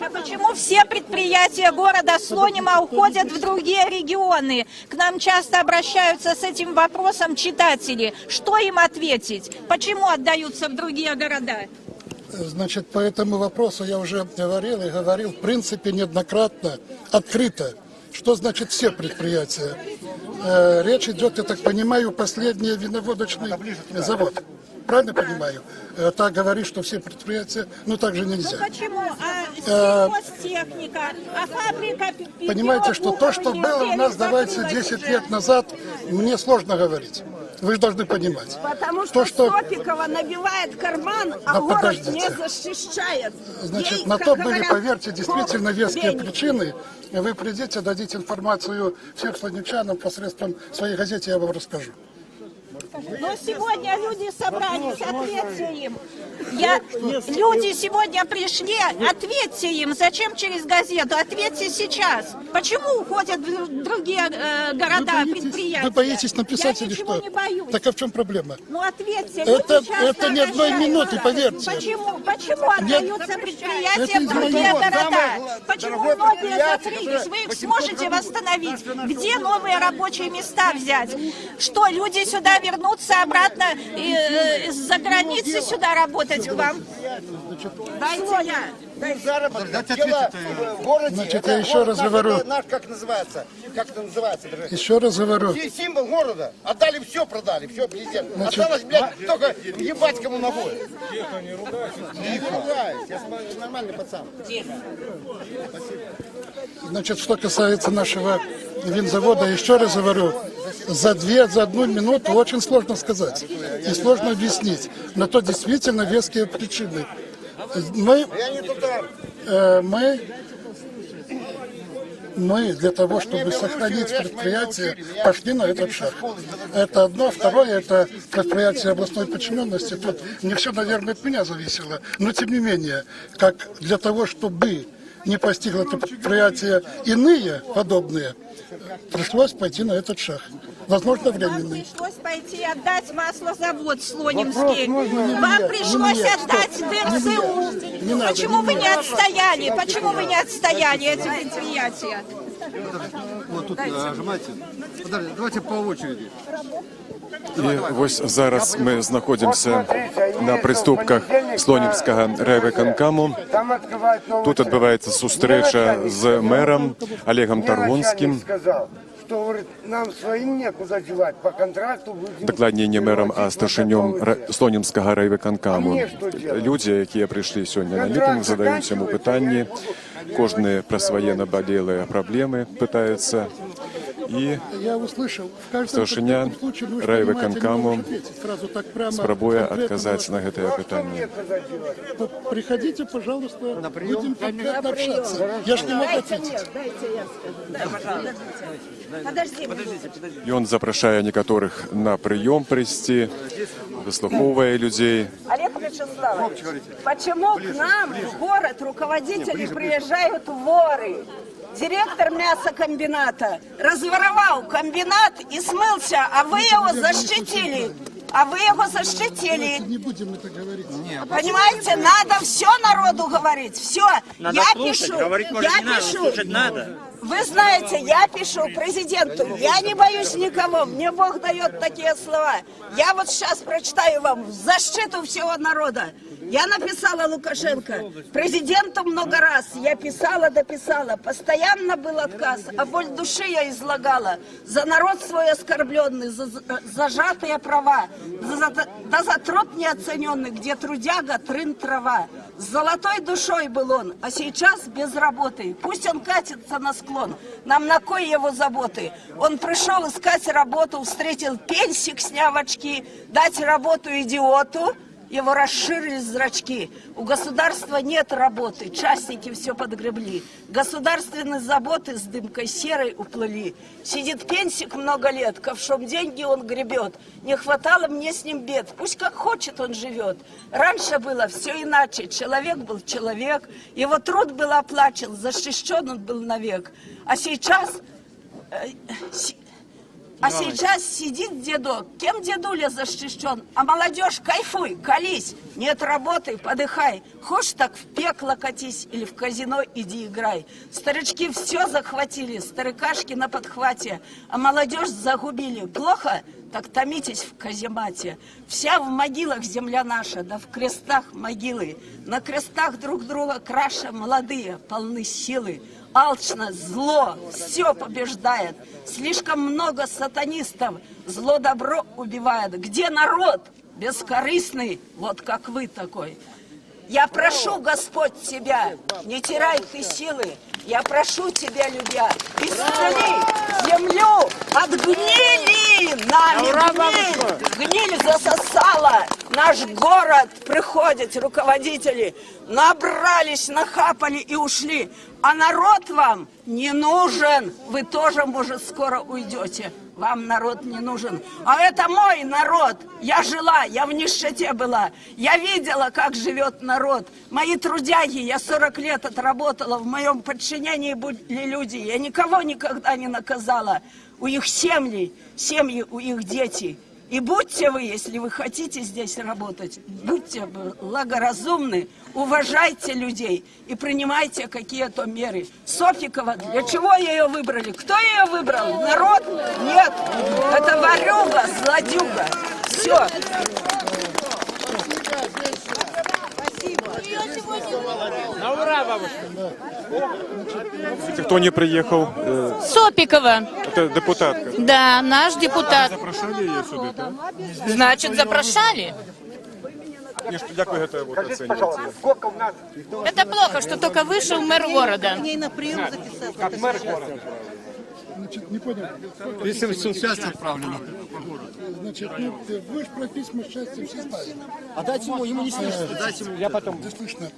А почему все предприятия города Слонима уходят в другие регионы? К нам часто обращаются с этим вопросом читатели. Что им ответить? Почему отдаются в другие города? Значит, по этому вопросу я уже говорил и говорил, в принципе, неоднократно, открыто. Что значит все предприятия? Речь идет, я так понимаю, последний виноводочный завод. Правильно понимаю? Так говорит, что все предприятия, так же нельзя. Ну почему? А сельхозтехника, а фабрика... Понимаете, что то, что было у нас, давайте, 10 лет назад, мне сложно говорить. Вы же должны понимать. Потому что Сопикова набивает карман, а город не защищает. Значит, на то были, поверьте, действительно веские причины. Вы придите, дадите информацию всем слонимчанам посредством своей газеты, я вам расскажу. Но сегодня люди собрались, ответьте им. Люди сегодня пришли, ответьте им. Зачем через газету? Ответьте сейчас. Почему уходят в другие города, предприятия? Вы боитесь написать Я или ничего что? не боюсь. Так а в чем проблема? Ну ответьте. Это не одной минуты, поверьте. Почему отдаются предприятия в другие города? Почему многие закрылись? Вы их сможете восстановить? Где новые рабочие места взять? Что, люди сюда вернутся обратно из-за границы сюда работать к вам? Дайте я. Значит, я еще раз говорю. Как называется? Как это называется? Еще раз говорю. Символ города. Отдали все, продали. Все, президент. Значит, осталось, блядь, только ебать кому ногой. Тихо, не ругайся. Не ругаюсь. Я нормальный пацан. Тихо. Значит, что касается нашего винзавода, еще раз говорю, за 1 минуту очень сложно сказать и сложно объяснить. Но то действительно веские причины. Мы для того, чтобы сохранить предприятие, пошли на этот шаг. Это одно. Второе, это предприятие областной подчиненности. Тут не все, наверное, от меня зависело. Но тем не менее, как для того, чтобы не постигло это предприятие иные подобные, пришлось пойти на этот шаг. Возможно, временный. Пришлось пойти отдать маслозавод Слонимский. Вам пришлось отдать ДРСУ. Почему вы не отстояли? Почему вы не отстояли эти предприятия? Вот тут нажимайте. Подожди, давайте по очереди. І ось зараз ми знаходимося на приступках Слонімського райвиконкому. Тут відбувається зустріча з мером Олегом Таргонським. Что, говорит, нам своим некуда девать, по контракту будем... Докладніше не мером, а старшинем Слонімського райвиконкому. Люди, які прийшли сьогодні на мітинг, задають йому питання. Кожен про свої наболілі проблеми питається. І старшиня райвиконкому спробує відказати на це питання. Приходите, пожалуйста, будем общаться. Я ж не могу ответить. І він запрошує некоторих на прийом прийти, вислуховує людей. Олег Вячеславович, почему к нам в город руководители приезжают воры? Директор мясокомбината разворовал комбинат и смылся, а вы его защитили. Не будем это говорить. Понимаете, надо все народу говорить. Все. Надо слушать, говорить может не надо, слушать надо. Вы знаете, я пишу президенту, я не боюсь никого, мне Бог дает такие слова. Я вот сейчас прочитаю вам в защиту всего народа. Я написала Лукашенко, президенту много раз, я писала, дописала, постоянно был отказ, а боль души я излагала, за народ свой оскорбленный, за зажатые права, за труд неоцененный, где трудяга, трын, трава. С золотой душой был он, а сейчас без работы. Пусть он катится на склон, нам на кой его заботы? Он пришел искать работу, встретил пенсик, сняв очки, дать работу идиоту, его расширились зрачки. У государства нет работы, частники все подгребли. Государственные заботы с дымкой серой уплыли. Сидит пенсик много лет, ковшом деньги он гребет. Не хватало мне с ним бед, пусть как хочет он живет. Раньше было все иначе, человек был человек, его труд был оплачен, защищен он был навек. А сейчас сидит дедок. Кем дедуля защищен? А молодежь, кайфуй, колись. Нет работы, подыхай. Хочешь так в пекло катись или в казино иди играй. Старички все захватили, старикашки на подхвате, а молодежь загубили. Плохо? Так томитесь в каземате. Вся в могилах земля наша, да в крестах могилы. На крестах друг друга краша молодые, полны силы. Алчно, зло, все побеждает. Слишком много сатанистов, зло добро убивает. Где народ бескорыстный, вот как вы такой? Я прошу, Господь, тебя, не теряй ты силы. Я прошу тебя, любя, исцели землю от гнили. Нами гниль засосала. Наш город, приходят руководители, набрались, нахапали и ушли. А народ вам не нужен. Вы тоже, может, скоро уйдете. Вам народ не нужен. А это мой народ. Я жила, я в нищете была. Я видела, как живет народ. Мои трудяги, я 40 лет отработала. В моем подчинении были люди. Я никого никогда не наказала. У их семьи у их дети. И будьте вы, если вы хотите здесь работать, будьте благоразумны, уважайте людей и принимайте какие-то меры. Сопикова, для чего ее выбрали? Кто ее выбрал? Народ? Нет. Это ворюга, злодюга. Все. На ура, бабушка. Кто не приехал? Сопикова. Это депутатка. Да, наш депутат. Запрошали її сюди, так? Значит, запрошали. Як ви це оцінюєте? Это плохо, что только вышел мэр города. Как мэр города. Значит, не понял. Писем счастья отправлено. Значит, ну, вы же про письма счастья все знаете. А дайте ему не слышно, дайте ему. Я потом. Не слышно.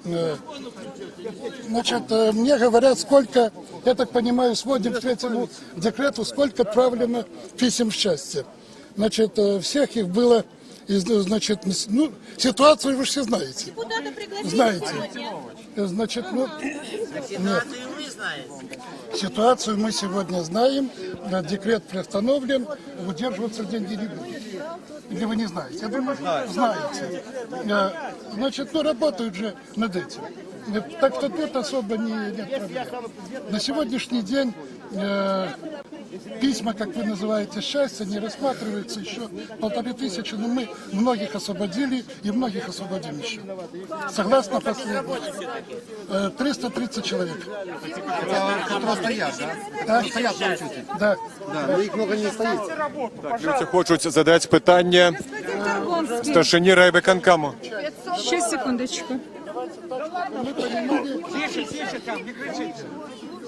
Значит, мне говорят, сколько, я так понимаю, сводим к третьему декрету, сколько отправлено писем счастья. Значит, всех их было, значит, ну, ситуацию вы все знаете. Знаете. Значит, ну, нет. Ситуацию мы сегодня знаем, декрет приостановлен, удерживаться деньги не будут. Или вы не знаете? Я думаю, знаете. Значит, ну, работают же над этим. Так что тут особо нет проблем. На сегодняшний день письма, как вы называете, счастья, не рассматриваются еще 1500, но мы многих освободили и многих освободим еще. Согласно последнему. 330 человек. Которые стоят, да? Да? Стоят, получите. Да. Да, но их много не стоит. Так, люди хочуть задати питання старшині райвиконкому. Сейчас, секундочку.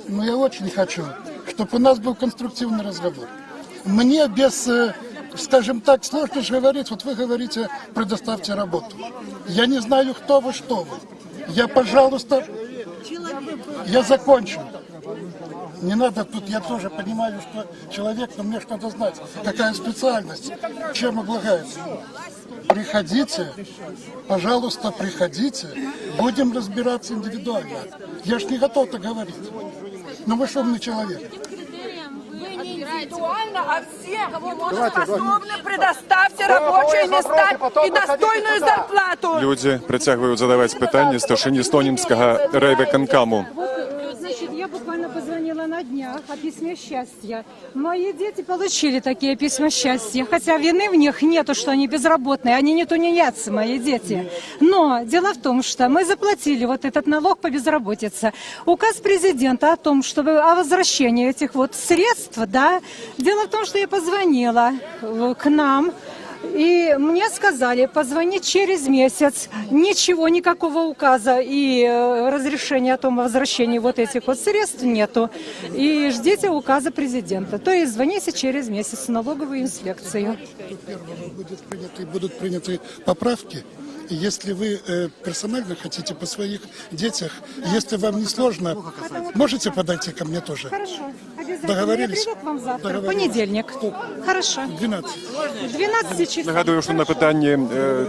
Но я очень хочу, чтобы у нас был конструктивный разговор. Мне без, скажем так, сложно же говорить, вот вы говорите, предоставьте работу. Я не знаю, кто вы, что вы. Я, пожалуйста, я закончу. Не надо тут, я тоже понимаю, что человек, но мне же надо знать, какая специальность, чем облагается. Приходите, пожалуйста, приходите, будем разбираться индивидуально. Я ж не готов так говорить. Но вы же умный человек. Индивидуально, а все, кому способны, предоставьте рабочие места и достойную зарплату. Люди притягують задавати питання старшині Слонімського райвиконкому. Значит, я буквально позвонила на днях о письме счастья. Мои дети получили такие письма счастья, хотя вины в них нету, что они безработные, они не тунеядцы, мои дети. Но дело в том, что мы заплатили вот этот налог по безработице. Указ президента о том, чтобы о возвращении этих вот средств, да. Дело в том, что я позвонила к нам. И мне сказали, позвонить через месяц. Ничего, никакого указа и разрешения о том возвращении вот этих вот средств нету. И ждите указа президента. То есть звоните через месяц в налоговую инспекцию. Будут приняты поправки, если вы персонально хотите по своих детях, если вам не сложно, можете подойти ко мне тоже? Хорошо, обязательно. Договорились? Я приду к вам завтра, в Договорились. понедельник. Хорошо. 12. 12 часов. Нагадую, що на питанні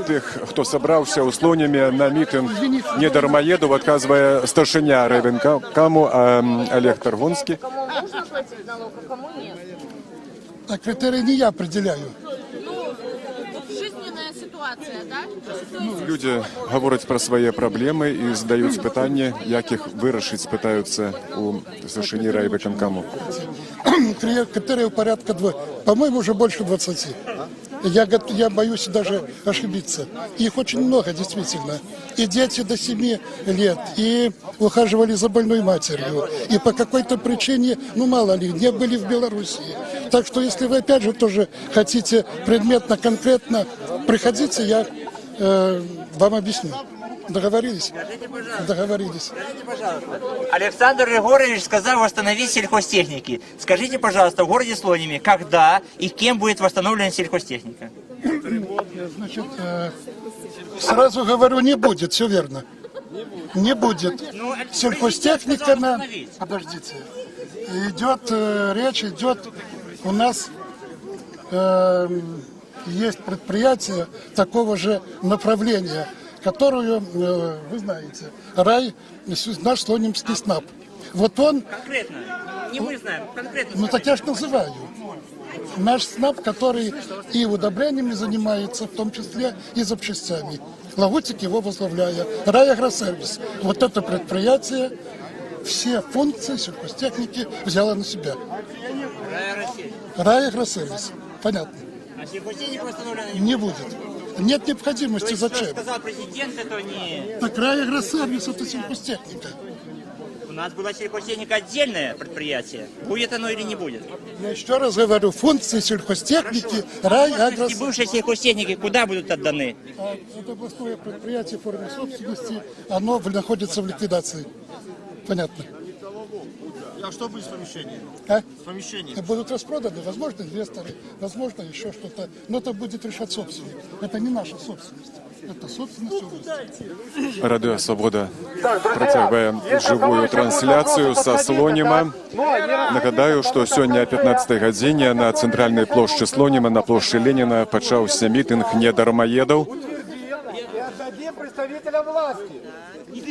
тих, хто зібрався у Слоніме на мітинг недармоєдів, відказує старшиня райвиконкому Олег Таргонський. Кому можно платить налог, а кому нет? А критерии не я определяю. Жизненная ситуация, да? Люди говорять про свої проблеми і задають питання, як їх вирішити, питаються у старшині райвиконкому. Критериев порядка 2. По-моему, уже больше 20. Я боюсь даже ошибиться. Их очень много, действительно. И дети до 7 лет, и ухаживали за больной матерью. И по какой-то причине, ну мало ли, не были в Белоруссии. Так что, если вы опять же тоже хотите предметно, конкретно, приходите, я вам объясню. Договорились? Договорились. Александр Григорьевич сказал восстановить сельхозтехники. Скажите, пожалуйста, в городе Слониме, когда и кем будет восстановлена сельхозтехника? Значит, сразу говорю, не будет, все верно. Не будет. Сельхозтехника на... Подождите. Речь идет, у нас есть предприятие такого же направления, которую, вы знаете, наш Слонимский СНАП. Вот он... Конкретно. Не мы знаем, конкретно. Ну так я ж называю. Наш СНАП, который и удобрениями занимается, в том числе и запчастями. Лагутик его возглавляя. Райагросервис. Вот это предприятие все функции сельхозтехники взяло на себя. Райагросервис. Понятно. А сельхозтехника восстановлена не будет. Нет необходимости. Зачем? Сказал президент, это не... Так райагросервис — это сельхозтехника. У нас была сельхозтехника отдельное предприятие. Будет оно или не будет? Я еще раз говорю, функции сельхозтехники, райагросервис. Бывшие сельхозтехники куда будут отданы? Это областное предприятие в форме собственности, оно находится в ликвидации. Понятно. А что будет с помещением? А? С помещением? Будут распроданы, возможно, инвесторы, возможно, еще что-то. Но это будет решать собственник. Это не наша собственность. Это собственность области. Радіо Свобода протягиває живую трансляцію со Слонима. Нагадаю, що сьогодні о 15 годині на центральній площі Слонима, на площі Леніна, почався мітинг недармоєдів. Отдадим представителя власти.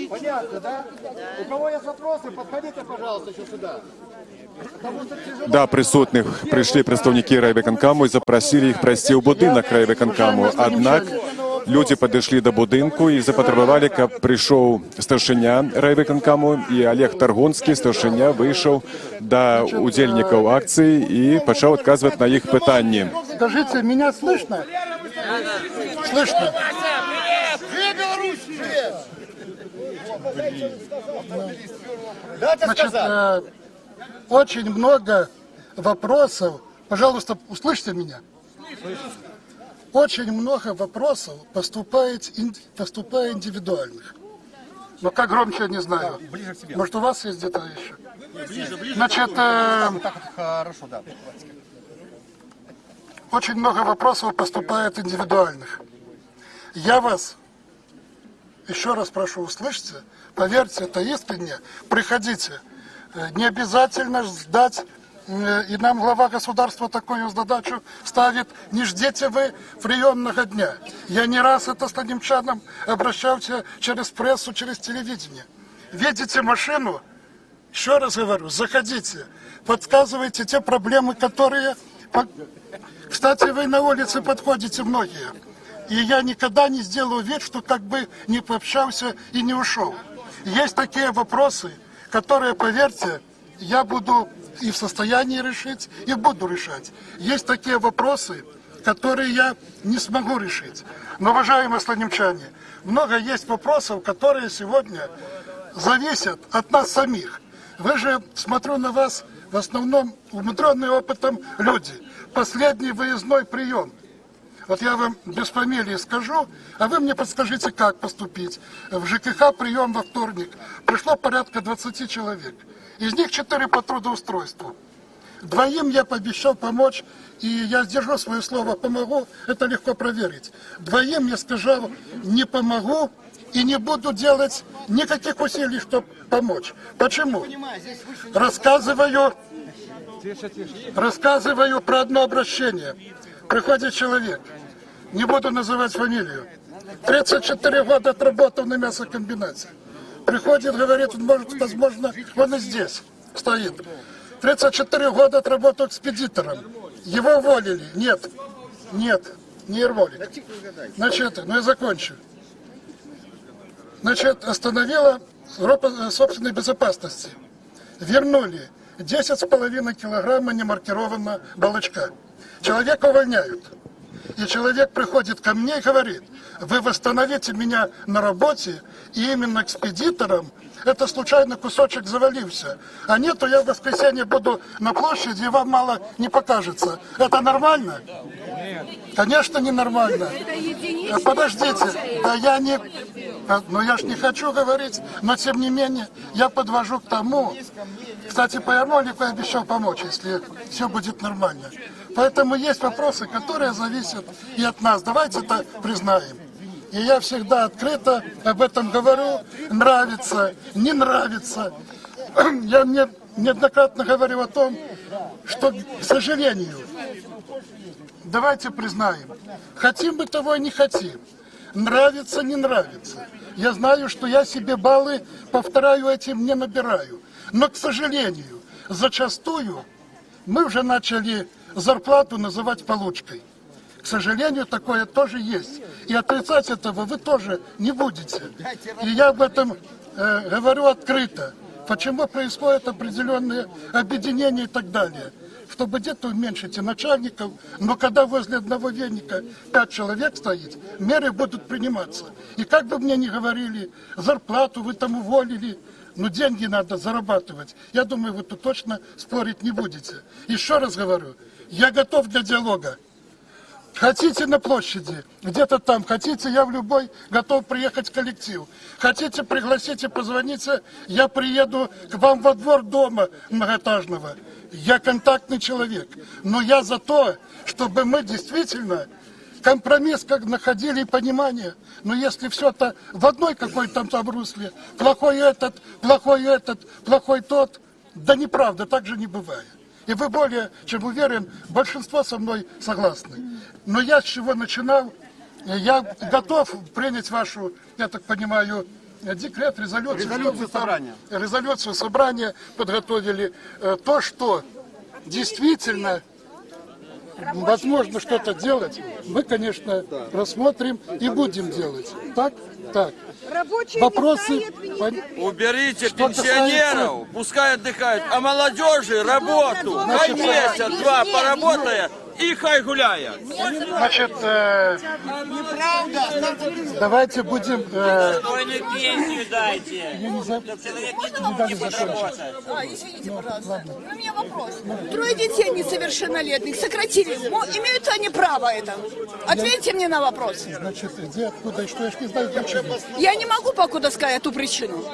Понятно, да? У кого есть вопросы, подходите, пожалуйста, еще сюда. Да, присутних прийшли представники райвиконкому і запросили їх пройти у будинок райвиконкому. Однак люди підійшли до будинку і запотребували, щоб прийшов старшиня райвиконкому, і Олег Таргонський, старшиня, вийшов до удільників акції і почав відказувати на їх питання. Скажите, меня слышно? Слышно? Значит, очень много вопросов. Пожалуйста, услышьте меня. Очень много вопросов поступает индивидуальных. Но как громче, я не знаю. Может, у вас есть где-то еще? Значит, Хорошо, да. очень много вопросов поступает индивидуальных. Я вас еще раз прошу, услышьте, поверьте, это искренне, приходите. Не обязательно ждать, и нам глава государства такую задачу ставит, не ждите вы приемного дня. Я не раз это с слонимчанам обращался через прессу, через телевидение. Видите машину, еще раз говорю, заходите, подсказывайте те проблемы, которые... Кстати, вы на улице подходите многие. И я никогда не сделаю вид, что как бы не пообщался и не ушел. Есть такие вопросы, которые, поверьте, я буду и в состоянии решить, и буду решать. Есть такие вопросы, которые я не смогу решить. Но, уважаемые слонимчане, много есть вопросов, которые сегодня зависят от нас самих. Вы же, смотрю на вас, в основном умудренные опытом люди. Последний выездной прием. Вот я вам без фамилии скажу, а вы мне подскажите, как поступить. В ЖКХ прием во вторник. Пришло порядка 20 человек. Из них 4 по трудоустройству. Двоим я пообещал помочь, и я сдержу свое слово «помогу», это легко проверить. Двоим я сказал «не помогу» и не буду делать никаких усилий, чтобы помочь. Почему? Рассказываю про одно обращение. Приходит человек, не буду называть фамилию, 34 года отработал на мясокомбинате. Приходит, говорит, возможно, он и здесь стоит. 34 года отработал экспедитором. Его уволили. Нет, не уволили. Значит, я закончу. Значит, остановила группа собственной безопасности. Вернули 10,5 килограмма немаркированного балычка. Человека увольняют. И человек приходит ко мне и говорит, вы восстановите меня на работе, и именно экспедитором, это случайно кусочек завалился. А нет, то я в воскресенье буду на площади, и вам мало не покажется. Это нормально? Конечно, не нормально. Подождите, да я не... Но я ж не хочу говорить, но тем не менее я подвожу к тому. Кстати, по Ярмолику я обещал помочь, если все будет нормально. Поэтому есть вопросы, которые зависят и от нас. Давайте это признаем. И я всегда открыто об этом говорю. Нравится, не нравится. Я неоднократно говорил о том, что, к сожалению, давайте признаем, хотим мы того и не хотим. Нравится, не нравится. Я знаю, что я себе баллы, повторяю, этим не набираю. Но, к сожалению, зачастую мы уже начали зарплату называть получкой. К сожалению, такое тоже есть. И отрицать этого вы тоже не будете. И я об этом говорю открыто. Почему происходят определенные объединения и так далее. Чтобы где-то уменьшить и начальников, но когда возле одного веника 5 человек стоит, меры будут приниматься. И как бы мне ни говорили, зарплату вы там уволили, но деньги надо зарабатывать. Я думаю, вы тут точно спорить не будете. Еще раз говорю, я готов для диалога. Хотите на площади, где-то там, хотите, я в любой готов приехать в коллектив. Хотите, пригласите, позвоните, я приеду к вам во двор дома многоэтажного. Я контактный человек, но я за то, чтобы мы действительно компромисс как находили и понимание. Но если все это в одной какой-то там русле, плохой этот, плохой тот, да неправда, так же не бывает. И вы более чем уверен, большинство со мной согласны. Но я с чего начинал, я готов принять вашу, я так понимаю, декрет, резолюцию собрания подготовили. То, что действительно возможно что-то делать, мы, конечно, рассмотрим и будем делать. Так? Так. Вопросы? Уберите пенсионеров, пускай отдыхают, а молодежи работу, хай месяц-два поработая и хай гуляя. Значит, давайте будем... Спокойную пенсию дайте. Не дали закончить. Извините, пожалуйста. У меня вопрос. 3 детей несовершеннолетних сократили. Имеют они право это? Ответьте мне на вопрос. Значит, где, откуда и что, я ж не знаю причину. Я не могу покуда сказать эту причину.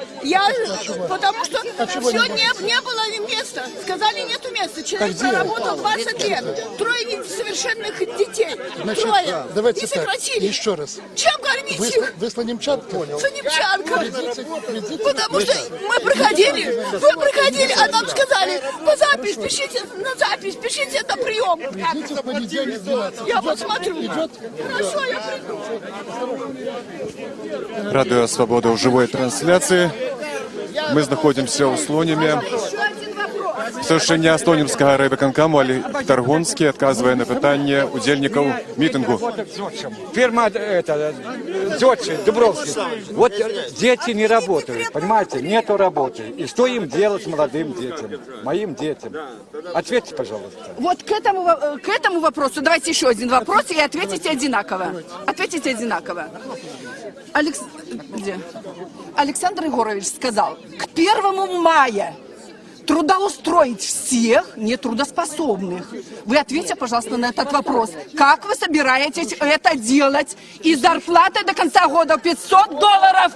Потому что все не было места. Сказали, нету места. Человек проработал 20 лет. 3 несовершенных детей. Значит, 3. давайте И сократили. так, еще раз. Чем кормить их? Вы слонимчанка? Слонимчанка. Потому что вы приходили, а нам сказали, по запись, пишите на запись, пишите на прием. Я посмотрю. Хорошо, я приду. Радио «Свобода» в живой трансляції. Ми знаходимося у Слонімі. Старшиня Слонімського райвиконкому Олег Таргонський відказує на питання удільників мітингу. Фирма Дзёчи, Дубровский. Вот дети не работают, понимаете, нету работы. И что им делать молодым детям, моим детям? Ответьте, пожалуйста. Вот к этому вопросу, давайте еще один вопрос и ответите одинаково. Ответите одинаково. Александр Егорович сказал, к 1 мая трудоустроить всех нетрудоспособных. Вы ответьте, пожалуйста, на этот вопрос. Как вы собираетесь это делать? И зарплата до конца года $500.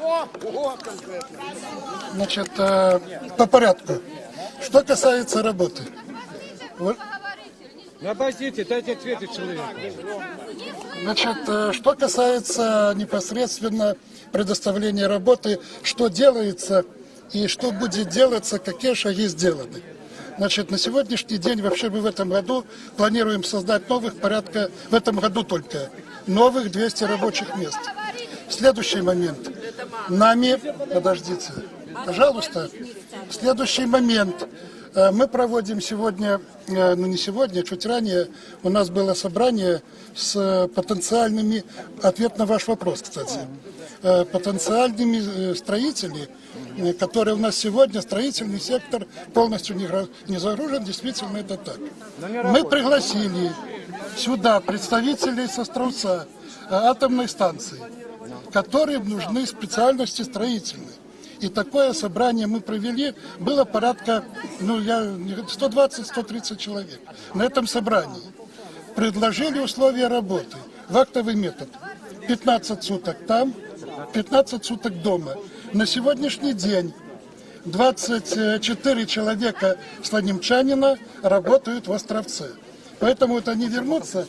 Значит, по порядку. Что касается работы. Обождите, дайте ответить человеку. Значит, что касается непосредственно предоставления работы, что делается и что будет делаться, какие шаги сделаны. Значит, на сегодняшний день вообще мы в этом году планируем создать в этом году только, новых 200 рабочих мест. Следующий момент. Подождите, пожалуйста. Следующий момент. Мы проводим сегодня, не сегодня, чуть ранее, у нас было собрание с потенциальными, ответ на ваш вопрос, кстати, потенциальными строителями, которые у нас сегодня, строительный сектор полностью не загружен, действительно это так. Мы пригласили сюда представителей с Островца атомной станции, которым нужны специальности строительные. И такое собрание мы провели, было порядка 120-130 человек на этом собрании. Предложили условия работы в актовый метод. 15 суток там, 15 суток дома. На сегодняшний день 24 человека слонимчанина работают в Островце. Поэтому вот они вернутся,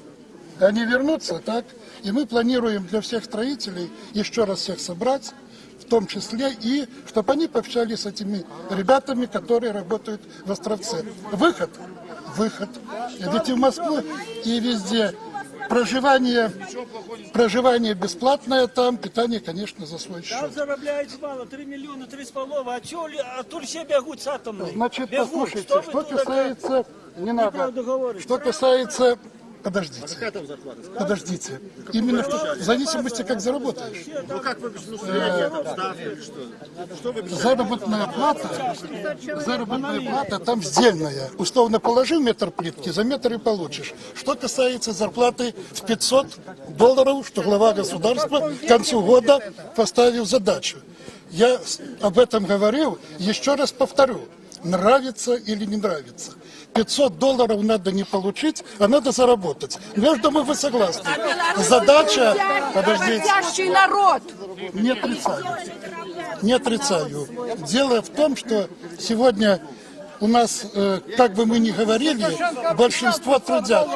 так, и мы планируем для всех строителей еще раз всех собрать, в том числе и, чтобы они пообщались с этими ребятами, которые работают в Островце. Выход. Ведь и в Москве, и везде проживание бесплатное там, питание, конечно, за свой счет. Там зарабляють мало, 3 миллиона, 3,5, а тут все бегут с атомной. Значит, послушайте, что касается... Не надо. Что касается... Подождите. Именно в зависимости, как заработаешь. Заработная плата там сдельная. Условно положил метр плитки, за метр и получишь. Что касается зарплаты в $500, что глава государства к концу года поставил задачу. Я об этом говорил, еще раз повторю. Нравится или не нравится. $500 надо не получить, а надо заработать. Я думаю, вы согласны. Задача... Подождите. народ. Не отрицаю. Дело в том, что сегодня у нас, как бы мы ни говорили, большинство трудяг.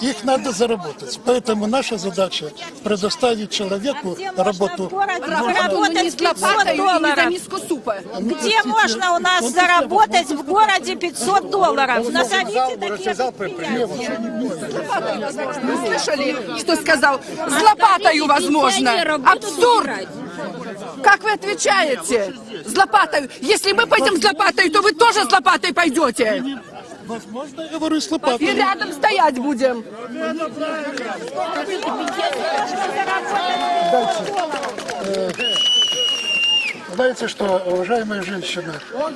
Их надо заработать. Поэтому наша задача предоставить человеку работу. Заработать $500. Где можно у нас заработать в городе $500? Назовите такие предприятия. Вы слышали, что сказал? С лопатою возможно. Абсурд. Как вы отвечаете? С лопатой. Если мы пойдем с лопатой, то вы тоже с лопатой пойдете. Возможно, я говорю с лопатой. И рядом стоять будем. Знаете что, уважаемая женщина,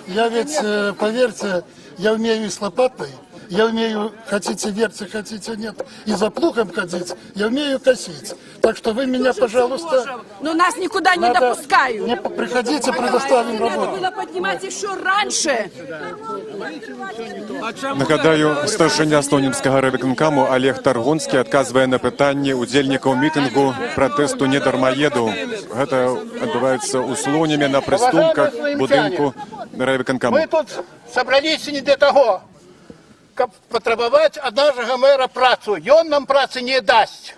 я ведь, поверьте, я умею и с лопатой, я умею, хотите верьте, хотите нет, и за плугом ходить, я умею косить. Так что вы меня, пожалуйста... Но нас никуда не допускают. Не приходите, предоставим работу. Надо было поднимать еще раньше. Нагадаю, старшыня слонімскага райвыканкаму Олег Таргонскі адказвае на пытанні удзельнікаў мітынгу пратэсту недармаедаў. Гэта адбываецца ў Слоніме на прыступках будынку райвыканкаму. Мы тут собрались не для того, каб патрабаваць ад нашага мэра працу. Ён нам працы не дасць.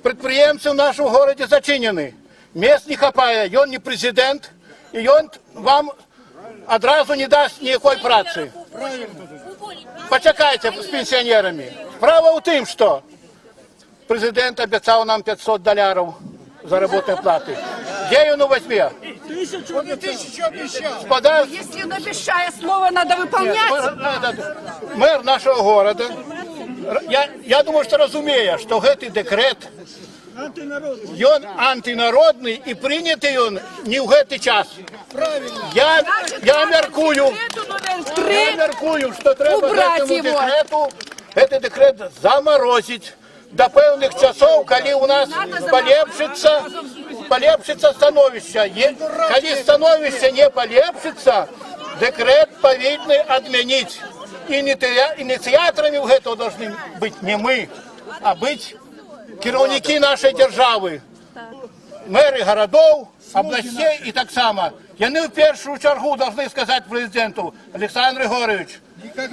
Прадпрыемцы ў нашым горадзе зачынены. Мест не хапае, ён не прэзідэнт, і ён вам адразу не даст ніякой працы. Пачакайце з пенсіянерамі. Справа ў тым, што прэзідэнт абяцаў нам $500 заработной платы. Где он возьме? Тысячу обещал. Если он обещает слово, надо выполнять. Мэр нашего города, я думаю, что разумея, что этот декрет, он антинародный и принятый он не в этот час. Я меркую, что треба этому декрету, этот декрет заморозить до певных часов, когда у нас полепшится становище. Когда становище не полепшится, декрет повинны отменить. И инициаторами этого должны быть не мы, а быть керовники нашей державы. Мэры городов, областей и так само. Яны в первую чергу должны сказать президенту: Александр Григорьевич,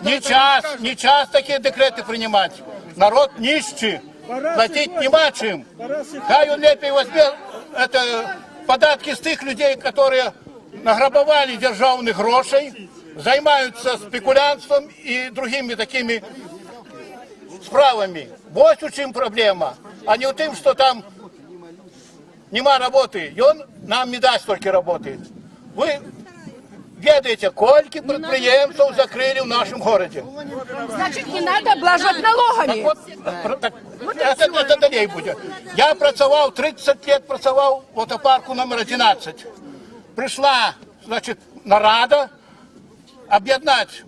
Не час такие декреты принимать. Народ нищий, платить нема чем. Хай он лепей возьмет податки с тех людей, которые награбовали державных грошей, занимаются спекулянством и другими такими справами. Вот в чем проблема, а не в том, что там нема работы, и он нам не даст только работы. Вы ведаете, сколько предприемцев закрыли в нашем городе. Значит, не надо облажать налогами. Это далее будет. Я працевал, 30 лет працевал в автопарку номер 11. Пришла, значит, нарада объединять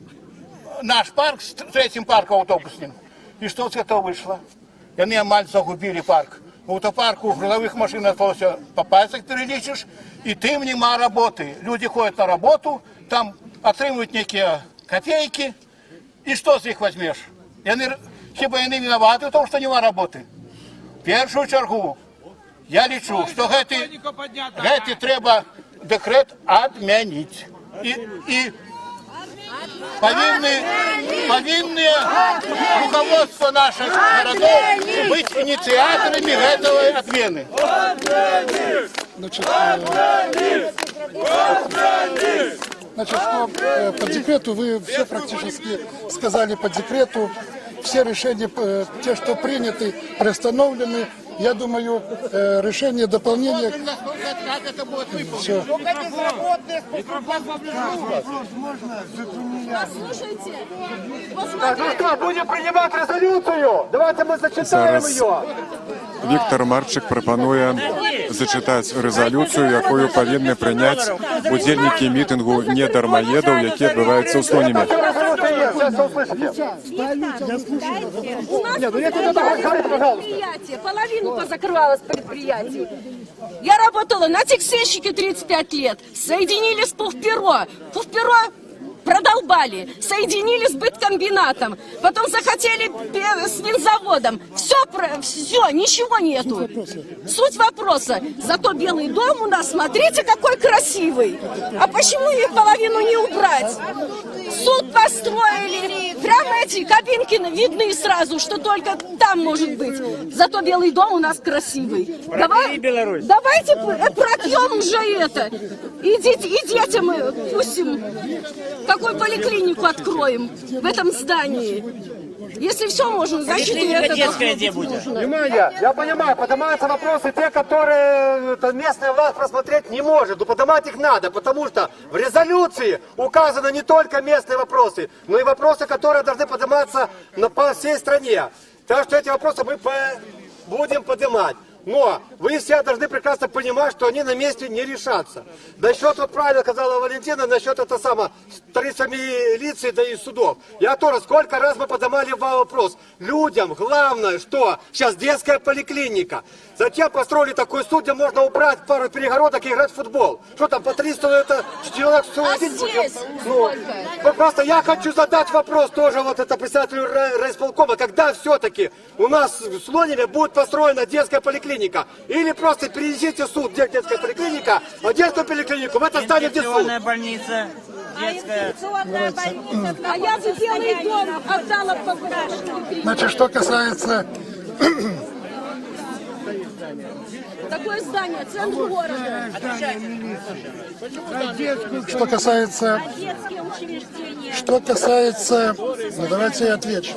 наш парк с третьим парком автобусным. И что с этого вышло? И они амаль загубили парк. В автопарку грузовых машин осталось по пальцах переличишь, и тем нема работы. Люди ходят на работу, там отримуют некие копейки, и что с них возьмешь? И они, хіба они виноваты в том, что нема работы? В первую чергу я лечу, что эти треба декрет отменить. И повинны руководство наших городов быть инициаторами этой отмены. Значит, что по декрету вы все практически сказали по декрету. Все решения, те, что приняты, приостановлены. Я думаю, решение дополнения... Все. Так, ну что, будем принимать резолюцию? Давайте мы зачитаем ее. Віктор Марчик пропонує зачитати резолюцію, якою повинні прийняти удільники мітингу недармоєдів, які відбуваються у Слоніме. Половину позакрывалось предприятий. Я работала на текстильщике 35 лет. Соединили с Пуфперо. Пуфперо продолбали. Соединили с быткомбинатом. Потом захотели с винзаводом. Все, ничего нету. Суть вопроса. Зато Белый дом у нас, смотрите, какой красивый. А почему их половину не убрать? Суд построили. Прямо эти кабинки видны сразу, что только там может быть. Зато Белый дом у нас красивый. Давайте пропьем уже это. И детям пустим. Какую поликлинику откроем в этом здании? Если все можно, значит и это нужно. Внимание, я понимаю, поднимаются вопросы те, которые местная власть просмотреть не может. Но поднимать их надо, потому что в резолюции указаны не только местные вопросы, но и вопросы, которые должны подниматься по всей стране. Так что эти вопросы мы будем поднимать. Но вы все должны прекрасно понимать, что они на месте не решатся. Насчет, вот правильно сказала Валентина, насчет это самое, строительства милиции, да и судов. Я тоже, сколько раз мы поднимали вопрос. Людям главное, что сейчас детская поликлиника. Зачем построили такой суд, где можно убрать пару перегородок и играть в футбол? Что там, по 300 это человек судить будем? Ну, просто я хочу задать вопрос тоже вот это председателю райисполкома. Когда все-таки у нас в Слониме будет построена детская поликлиника? Или просто перенесите суд, где детская поликлиника, а детскую поликлинику в это здание, где суд. Больница, детская. А я бы Белый дом отдала по гражданам. Значит, что касается... Такое здание, центр города. Что касается... Ну, давайте я отвечу.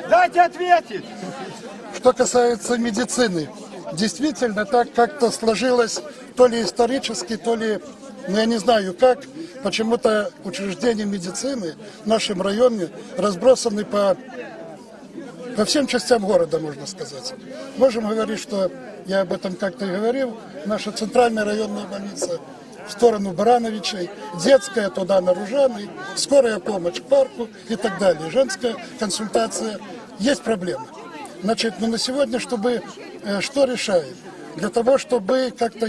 Дайте ответить. Что касается медицины, действительно так как-то сложилось, то ли исторически, то ли, ну, я не знаю как, почему-то учреждения медицины в нашем районе разбросаны по всем частям города, можно сказать. Можем говорить, что, я об этом как-то и говорил, наша центральная районная больница в сторону Барановичей, детская туда на Ружаны, скорая помощь к парку и так далее, женская консультация. Есть проблемы. Значит, ну на сегодня, чтобы, что решаем? Для того, чтобы как-то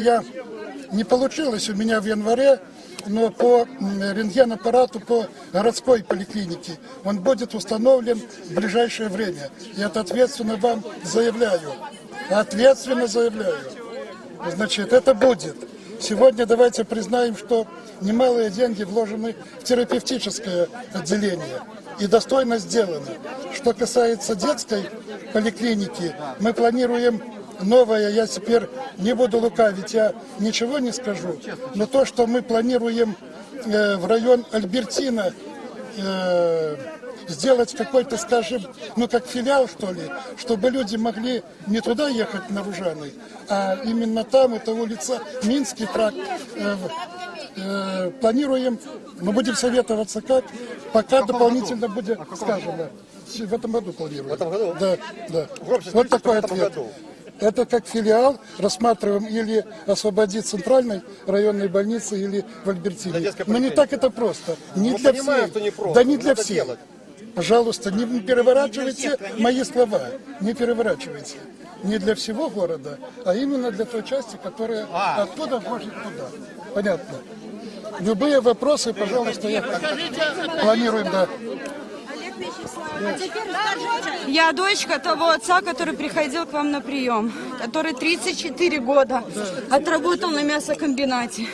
не получилось у меня в январе, но по рентген-аппарату по городской поликлинике он будет установлен в ближайшее время. Я это ответственно вам заявляю. Ответственно заявляю. Значит, это будет. Сегодня давайте признаем, что немалые деньги вложены в терапевтическое отделение. И достойно сделано. Что касается детской поликлиники, мы планируем новое, я теперь не буду лукавить, я ничего не скажу, но то, что мы планируем в район Альбертина сделать какой-то, скажем, ну как филиал, что ли, чтобы люди могли не туда ехать на Ружаной, а именно там, это улица Минский тракт. Планируем, мы будем советоваться как, пока дополнительно будет сказано. В этом году планируем. В этом году? Да, да. Вот такой ответ. Это как филиал, рассматриваем или освободить центральной районной больницы, или в Альбертине. Но не так это просто. Не для всех. Да не для всех. Пожалуйста, не переворачивайте мои слова. Не переворачивайте. Не для всего города, а именно для той части, которая оттуда может туда. Понятно? Любые вопросы, пожалуйста, я планируем, да. Я дочка того отца, который приходил к вам на прием, который 34 года отработал на мясокомбинате.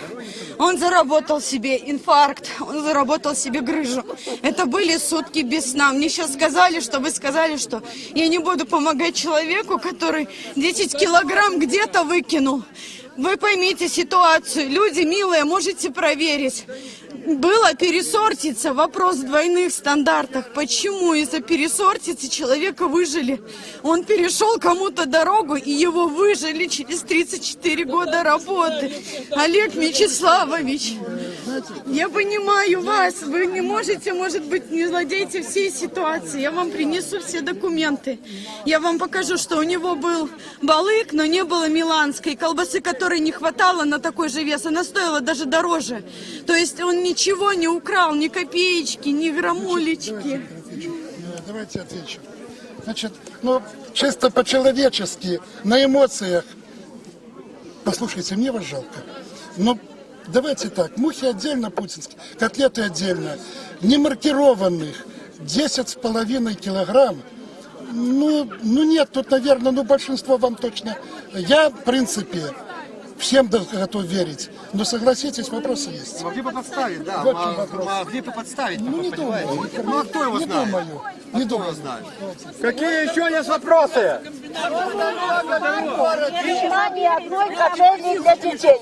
Он заработал себе инфаркт, он заработал себе грыжу. Это были сутки без сна. Мне сейчас сказали, что вы сказали, что я не буду помогать человеку, который 10 килограмм где-то выкинул. Вы поймите ситуацию. Люди милые, можете проверить. Была пересортица, вопрос в двойных стандартах. Почему из-за пересортицы человека выжили? Он перешел кому-то дорогу, и его выжили через 34 года работы. Олег Мячеславович, я понимаю вас. Вы не можете, может быть, не владеете всей ситуацией. Я вам принесу все документы. Я вам покажу, что у него был балык, но не было миланской. Колбасы, которой не хватало на такой же вес, она стоила даже дороже. То есть он ничего не украл, ни копеечки, ни грамулечки. Давайте отвечу. Значит, ну, чисто по-человечески, на эмоциях. Послушайте, мне вас жалко. Но давайте так, мухи отдельно путинские, котлеты отдельно. Не маркированных 10,5 килограмм. Ну нет, тут, наверное, большинство вам точно. Я, в принципе, всем готов верить. Но согласитесь, вопросы есть. Могли бы подставить, да. Вот в чем вопрос. Могли бы подставить. Ну, не думаю. Ну, а кто его Не знает? думаю. Не думаю. Какие еще есть вопросы? Ни одной котельни для детей.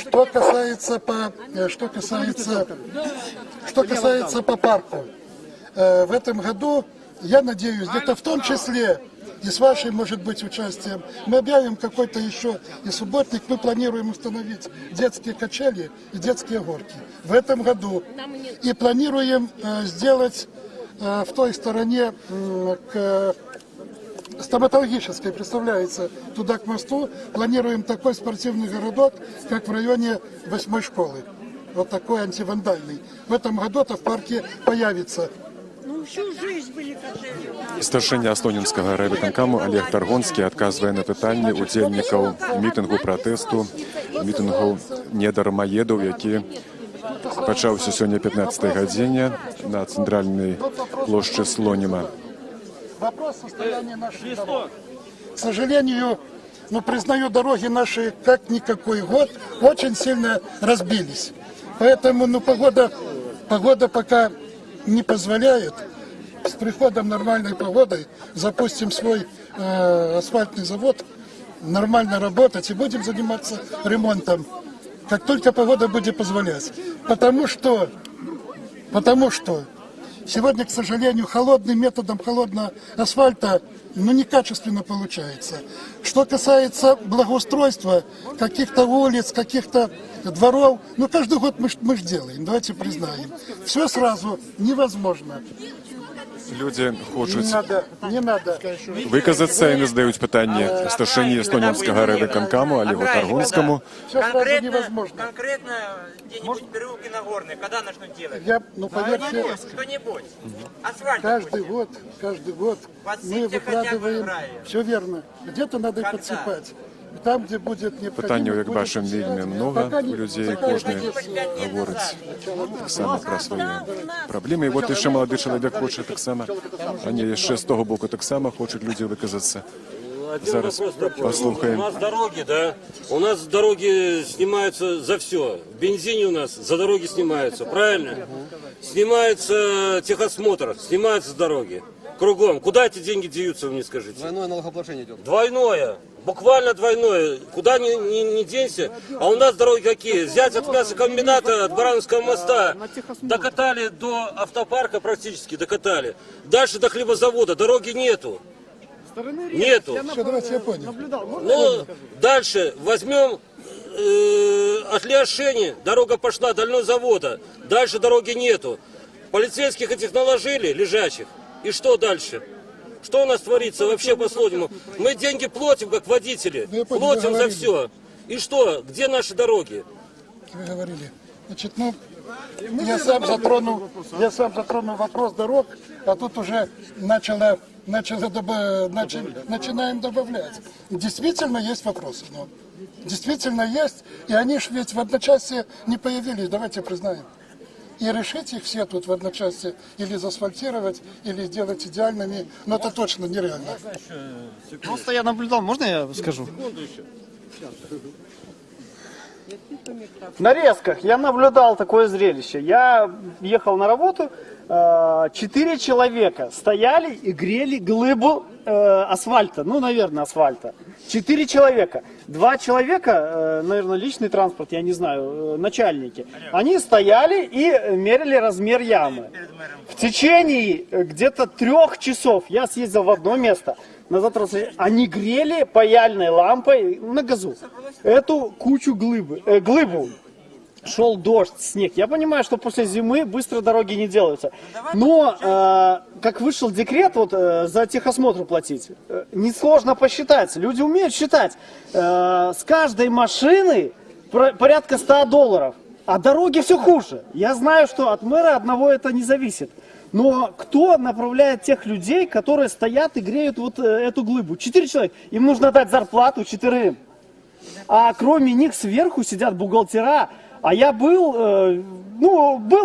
Что касается по парку, в этом году, я надеюсь, где-то в том числе и с вашим, может быть, участием, мы объявим какой-то еще и субботник, мы планируем установить детские качели и детские горки в этом году. И планируем сделать в той стороне к стоматологической, представляется, туда к мосту, планируем такой спортивный городок, как в районе 8-й школы. Вот такой антивандальный. В этом году-то в парке появится. Всю жизнь были котельні. Старшыня Слонімскага райвыканкаму Олег Таргонскі адказвае на пытанні удзельнікаў мітынгу пратэсту, мітынгу недармаедаў, які пачаўся сёння 15-й гадзіне на цэнтральнай плошчы Слоніма. Вопрос состояния наших дорог. К сожалению, признаю, дороги наши как никакой год очень сильно разбились. Поэтому погода пока не позволяет. С приходом нормальной погоды запустим свой асфальтный завод, нормально работать и будем заниматься ремонтом, как только погода будет позволять. Потому что сегодня, к сожалению, холодным методом холодного асфальта некачественно получается. Что касается благоустройства каких-то улиц, каких-то дворов, каждый год мы ж делаем, давайте признаем. Все сразу невозможно. Людзі хочуць Не надо. выказацца, яны задаюць пытанне старшыні Слонімскага райвыканкаму Олегу Таргонскаму. Конкретно где-нибудь переулки Нагорные, когда начнут делать? Поверьте, Кто-нибудь. Асфальт. Каждый год мы выкладываем, все верно. Где-то надо их подсыпать. Там, где будет необходимо. Пытанняў, як бачым, вельмі многа у людзей, кожны гаворыць таксама пра свае праблемы. І вот яшчэ малады чалавек хоча таксама, а не яшчэ з того боку таксама хочуць людзі выказацца. Один Зараз вопрос такой. У послухаємо. нас дороги, да? У нас дороги снимаются за все. Бензин у нас за дороги снимаются, правильно? Снимается техосмотр, снимаются дороги. Кругом. Куда эти деньги деются, вы мне скажите? Двойное налогообложение идет. Двойное. Буквально двойное. Куда ни денься. А у нас дороги какие? Взять от мясокомбината, от Барановского моста. Докатали до автопарка практически, докатали. Дальше до хлебозавода. Дороги нету. Нету. Все, давайте, я понял. Ну, дальше возьмем от Лиашени, дорога пошла до завода. Дальше дороги нету. Полицейских этих наложили, лежачих. И что дальше? Что у нас творится вообще по-сложному? Мы деньги платим, как водители. Платим за все. И что? Где наши дороги? Вы говорили. Значит, ну, я сам затронул вопрос дорог, а тут уже начинаем добавлять. Действительно есть вопросы. Но действительно есть, и они же ведь в одночасье не появились, давайте признаем. И решить их все тут в одночасье или заасфальтировать, или сделать идеальными, но это точно нереально. Просто я наблюдал, можно я скажу? В нарезках я наблюдал такое зрелище. Я ехал на работу, 4 человека стояли и грели глыбу асфальта, ну, наверное, асфальта. 4 человека. 2 человека, наверное, личный транспорт, я не знаю, начальники. Они стояли и мерили размер ямы. В течение где-то 3 часов я съездил в одно место. Они грели паяльной лампой на газу эту кучу глыбу. Шел дождь, снег. Я понимаю, что после зимы быстро дороги не делаются. Но, как вышел декрет, вот за техосмотр платить, несложно посчитать. Люди умеют считать. С каждой машины порядка $100. А дороги все хуже. Я знаю, что от мэра одного это не зависит. Но кто направляет тех людей, которые стоят и греют вот эту глыбу? 4 человека. Им нужно дать зарплату 4. А кроме них сверху сидят бухгалтера. А я был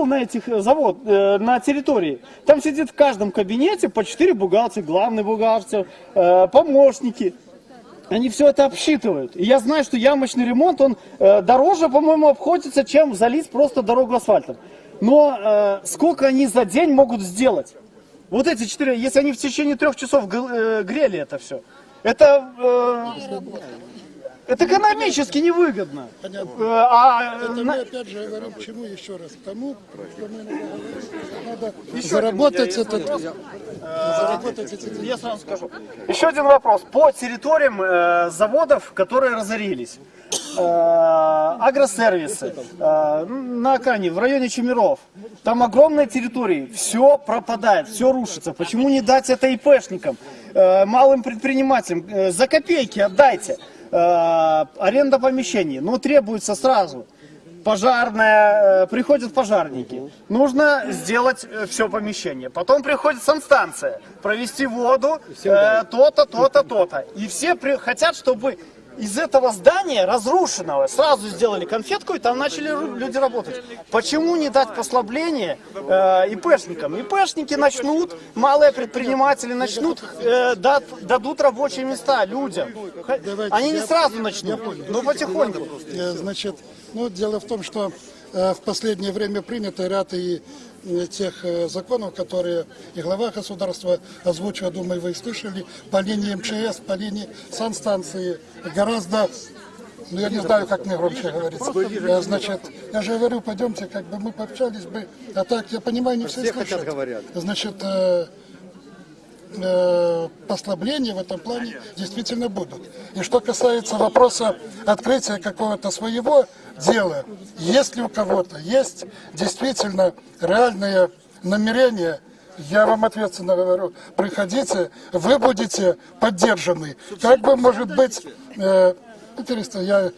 на этих на территории. Там сидит в каждом кабинете по 4 бухгалтера, главный бухгалтер, помощники. Они все это обсчитывают. И я знаю, что ямочный ремонт, он дороже, по-моему, обходится, чем залить просто дорогу асфальтом. Но сколько они за день могут сделать? Вот эти 4, если они в течение 3 часов грели это все. Это экономически невыгодно. Мы опять же говорим, к чему еще раз? К тому, что надо заработать эти деньги. Я сразу скажу. Еще один вопрос. По территориям заводов, которые разорились. Агросервисы на окраине, в районе Чемеров. Там огромные территории. Все пропадает, все рушится. Почему не дать это ИПшникам, малым предпринимателям? За копейки отдайте. Аренда помещений, но требуется сразу. Пожарная, приходят пожарники, нужно сделать все помещение. Потом приходит санстанция, провести воду, то-то, то-то, то-то. И все хотят, чтобы из этого здания разрушенного сразу сделали конфетку, и там начали люди работать. Почему не дать послабление ИПшникам? ИПшники начнут, малые предприниматели начнут, дадут рабочие места людям. Они не сразу начнут, но потихоньку. Значит, дело в том, что в последнее время принято ряд тех законов, которые и глава государства озвучил, думаю, вы слышали, по линии МЧС, по линии санстанции, гораздо, я не знаю, как мне громче говорится. Значит, я же говорю, пойдемте, как бы мы пообщались бы, а так, я понимаю, не все слышат. Значит, послабления в этом плане действительно будут. И что касается вопроса открытия какого-то своего дела, если у кого-то есть действительно реальные намерения, я вам ответственно говорю, приходите, вы будете поддержаны. Как бы, может быть, интересно,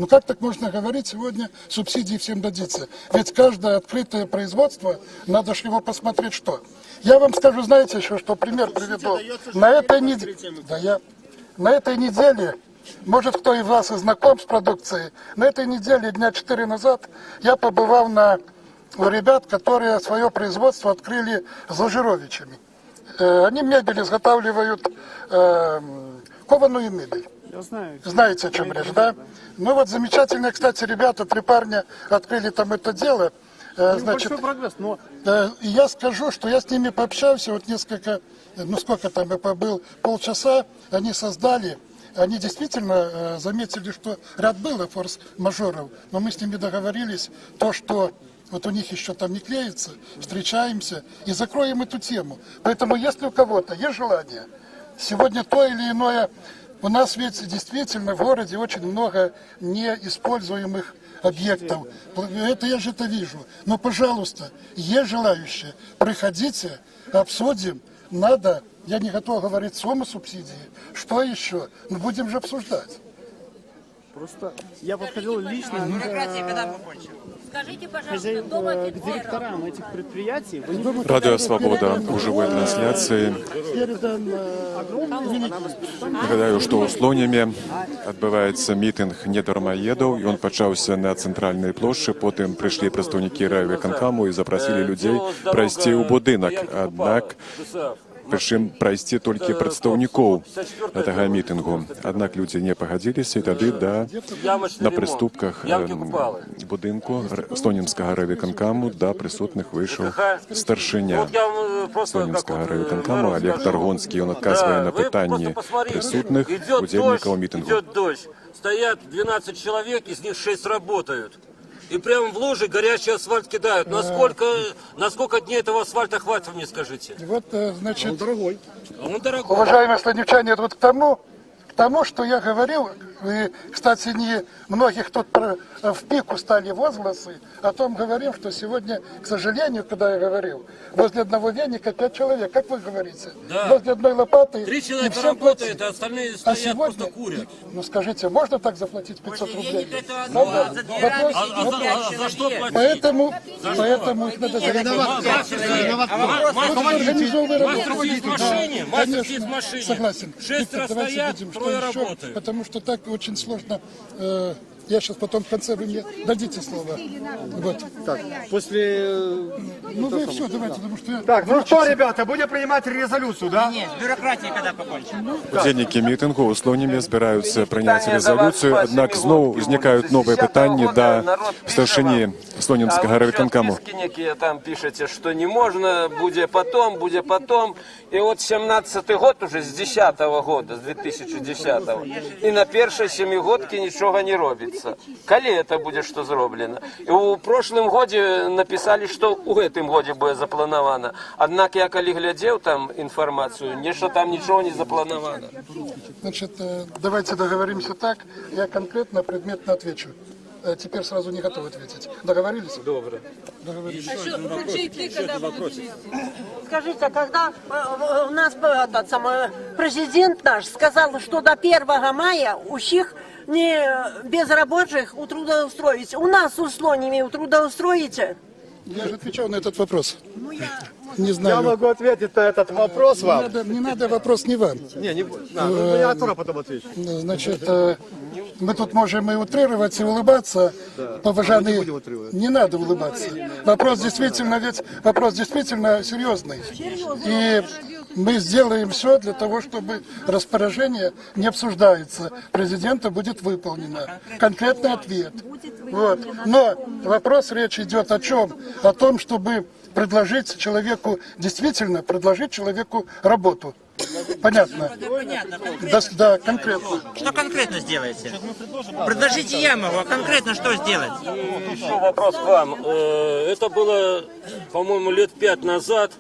как так можно говорить сегодня, субсидии всем дадите? Ведь каждое открытое производство, надо же его посмотреть, что. Я вам скажу, знаете еще, что пример приведу. На этой неделе, может, кто из вас и знаком с продукцией, на этой неделе, дня 4 назад, я побывал у ребят, которые свое производство открыли с Лажировичами. Они мебель изготавливают кованую мебель. Я знаю. Знаете, о чем речь, да? Ну вот замечательные, кстати, ребята, 3 парня открыли там это дело. Значит, Большой прогресс, но... и я скажу, что я с ними пообщался, вот несколько, ну сколько там я побыл, полчаса, они создали, они действительно заметили, что ряд было форс-мажоров, но мы с ними договорились, то, что вот у них еще там не клеится, встречаемся и закроем эту тему. Поэтому, если у кого-то есть желание, сегодня то или иное, у нас ведь действительно в городе очень много неиспользуемых объектов. Это я же это вижу. Но, пожалуйста, есть желающие, приходите, обсудим. Надо, я не готов говорить сумму субсидии. Что еще? Мы будем же обсуждать. Просто я подходил лично Скажите, к директорам этих предприятий. Радио «Свобода» у живой трансляції. Нагадаю, што ў Слонімі адбываецца мітынг недармаедаў, ён пачаўся на цэнтральнай плошчы, потым прыйшлі прадстаўнікі райвыканкаму і запрасілі людзей прайсці ў будынак. Аднак прычым прайсці толькі прадстаўнікоў гэтага мітынгу. Аднак людзі не пагадзіліся, і тады на прыступках будынку слонімскага райвыканкаму да прысутных выйшаў старшыня слонімскага райвыканкаму Олег Таргонскі. Ён адказвае на пытанні прысутных удзельнікаў мітынгу. Идет дождь, стоят 12 человек, из них 6 работают. И прямо в луже горячий асфальт кидают. Насколько дней этого асфальта хватит, вы мне скажите? Вот, значит, Он дорогой. Он дорогой. Уважаемые слонимчане, вот к тому, что я говорил, и, кстати, не многих тут в пику стали возгласы, о том говорим, что сегодня, к сожалению, когда я говорил, возле одного веника 5 человек, как вы говорите, да. Возле одной лопаты 3 человека все работают, а остальные стоят, сегодня, просто курят. Ну скажите, можно так заплатить 500 рублей? За что платить? Поэтому их надо Мастер сидит в машине. Согласен. 6 стоят, 3 работают. Потому что так очень сложно. Я сейчас потом в конце вы мне дадите слово. Вот. Так, после... Ну вы все, давайте, потому что... Так, ну что, ребята, будем принимать резолюцию, да? Нет, бюрократия когда покончена. Удзельнікі мітынгу ў Слонімі збіраюцца прыняць рэзалюцыю, аднак зноў узнікаюць новыя пытанні да старшыні слонімскага райвыканкаму. Там пишете, что не можно, будет потом. И вот 17-й год уже с 10-го года, с 2010-го. И на первой семигодке ничего не робится. Коли это будет что зроблено? И у прошлым годе написали, что у гэтым годе будет заплановано. Однако я коли глядел там информацию, что там ничего не заплановано. Значит, давайте договоримся так. Я конкретно, предметно отвечу. Теперь сразу не готов ответить. Договорились? Добро. Договорились. Скажите, когда у нас президент наш сказал, что до 1 мая у всех не безрабочих трудоустроить. У нас у Слониме трудоустроите? Я же отвечал на этот вопрос. Не знаю. Я могу ответить на этот вопрос вам. Не надо вопрос не вам. Я тоже потом отвечу. Значит, мы тут можем и утрировать, и улыбаться. Поважанные, не надо улыбаться. Вопрос действительно серьезный. И мы сделаем все для того, чтобы распоряжение не обсуждается. Президента будет выполнено. Конкретный ответ. Вот. Но вопрос, речь идет о чем? О том, чтобы предложить человеку работу. Понятно? Да, конкретно. Что конкретно сделаете? Предложите я могу, а конкретно что сделать? Еще вопрос к вам. Это было, по-моему, лет 5 назад.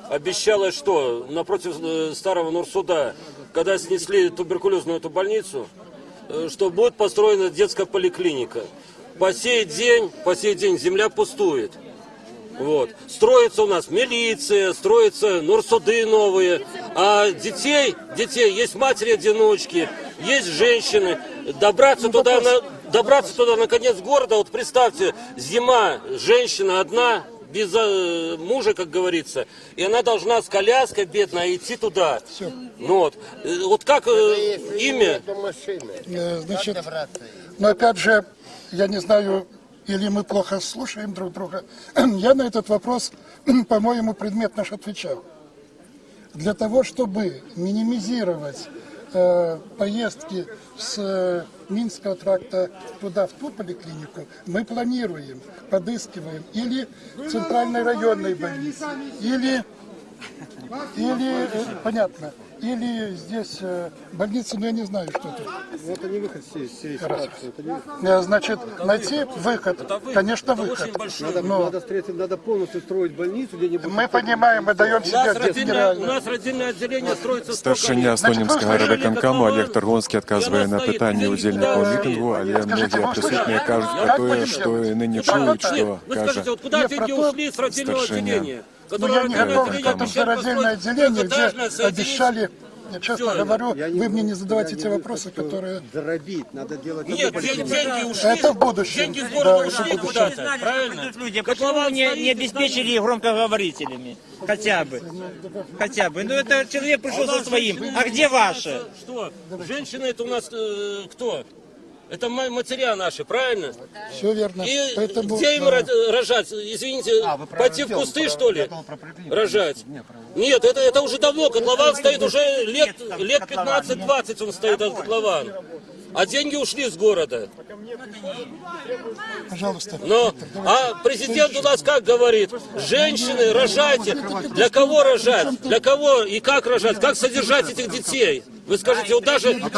Обещалось, что напротив старого Нурсуда, когда снесли туберкулезную эту больницу, что будет построена детская поликлиника. По сей день земля пустует. Вот. Строится у нас милиция, строятся Нурсуды новые, а детей есть матери-одиночки, есть женщины. Добраться туда на конец города, вот представьте, зима, женщина одна, без мужа, как говорится, и она должна с коляской, бедная, идти туда. Вот как имя? Значит, но опять же, я не знаю, или мы плохо слушаем друг друга. Я на этот вопрос, по-моему, предметно отвечал. Для того, чтобы минимизировать поездки с Минского тракта туда, в ту поликлинику, мы планируем, подыскиваем или центральной районной больницы, или понятно, или здесь больница, но я не знаю, что это. Это не выход из ситуации. Значит, найти выход, конечно, выход. Надо полностью строить больницу где-нибудь. Мы понимаем, мы даем себе детский У нас родильное отделение строится Старшыня Слонімськага райвиканкаму Олег Таргонскі адказвае на пытанні ўдзельнікаў мітынгу, але многія прысутныя кажуць пра тое, што яны не чуюць, што Вы кажа скажите, вот куда деньги ушли с родильного старшыня. отделения? Но я не готов к этому же родильное отделение, где обещали, я честно говорю, вы мне не задавайте те вопросы, которые... Надо делать... Нет, деньги ушли. Это в будущем. Деньги с города ушли куда-то, правильно? Люди, почему не обеспечили громкоговорителями? Хотя бы. Ну это человек пришел со своим. А где ваши? Что? Женщины это у нас кто? Это матеря наши, правильно? Все верно. И Поэтому, где им рожать? Извините, пойти в кусты, что ли, рожать? Нет, это уже давно. Котлован стоит уже лет 15-20 он стоит, этот котлован. А деньги ушли с города. Пожалуйста. А президент у нас как говорит? Женщины, рожайте. Для кого рожать? Для кого и как рожать? Как содержать этих детей? Вы скажите, вот даже на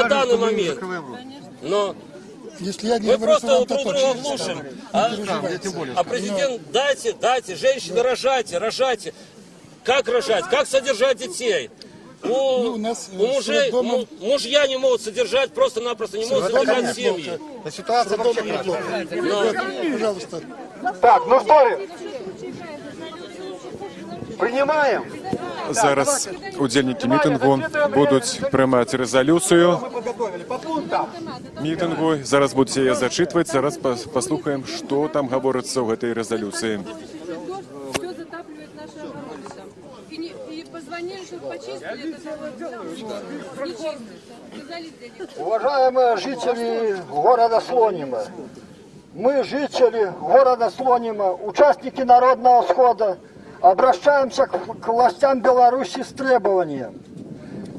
данный момент. Но если я не мы говорю, просто друг друга глушим. А президент, дайте, женщины, рожайте. Как рожать? Как содержать детей? У мужей, мужья не могут содержать, просто-напросто не могут содержать семьи. Ситуация вообще неплохая. Пожалуйста. Так, ну что, принимаем. Зараз удзельнікі мітынгу будуць прымаць рэзалюцыю мітынгу. Зараз будуць яе зачытваць. Зараз паслухаем, што там гаворыцца ў гэтай рэзалюцыі. Уважаемые жители города Слонима, мы, жители города Слонима, участники Народного схода, обращаемся к властям Беларуси с требованием.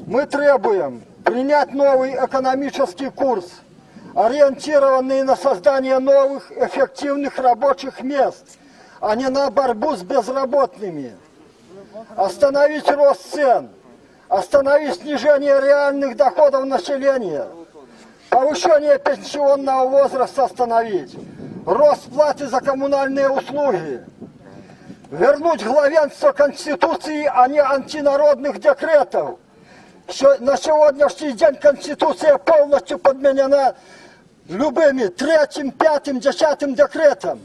Мы требуем принять новый экономический курс, ориентированный на создание новых эффективных рабочих мест, а не на борьбу с безработными. Остановить рост цен, остановить снижение реальных доходов населения, повышение пенсионного возраста остановить, рост платы за коммунальные услуги, вернуть главенство Конституции, а не антинародных декретов. На сегодняшний день Конституция полностью подменена любыми 3-м, 5-м, 10-м декретом.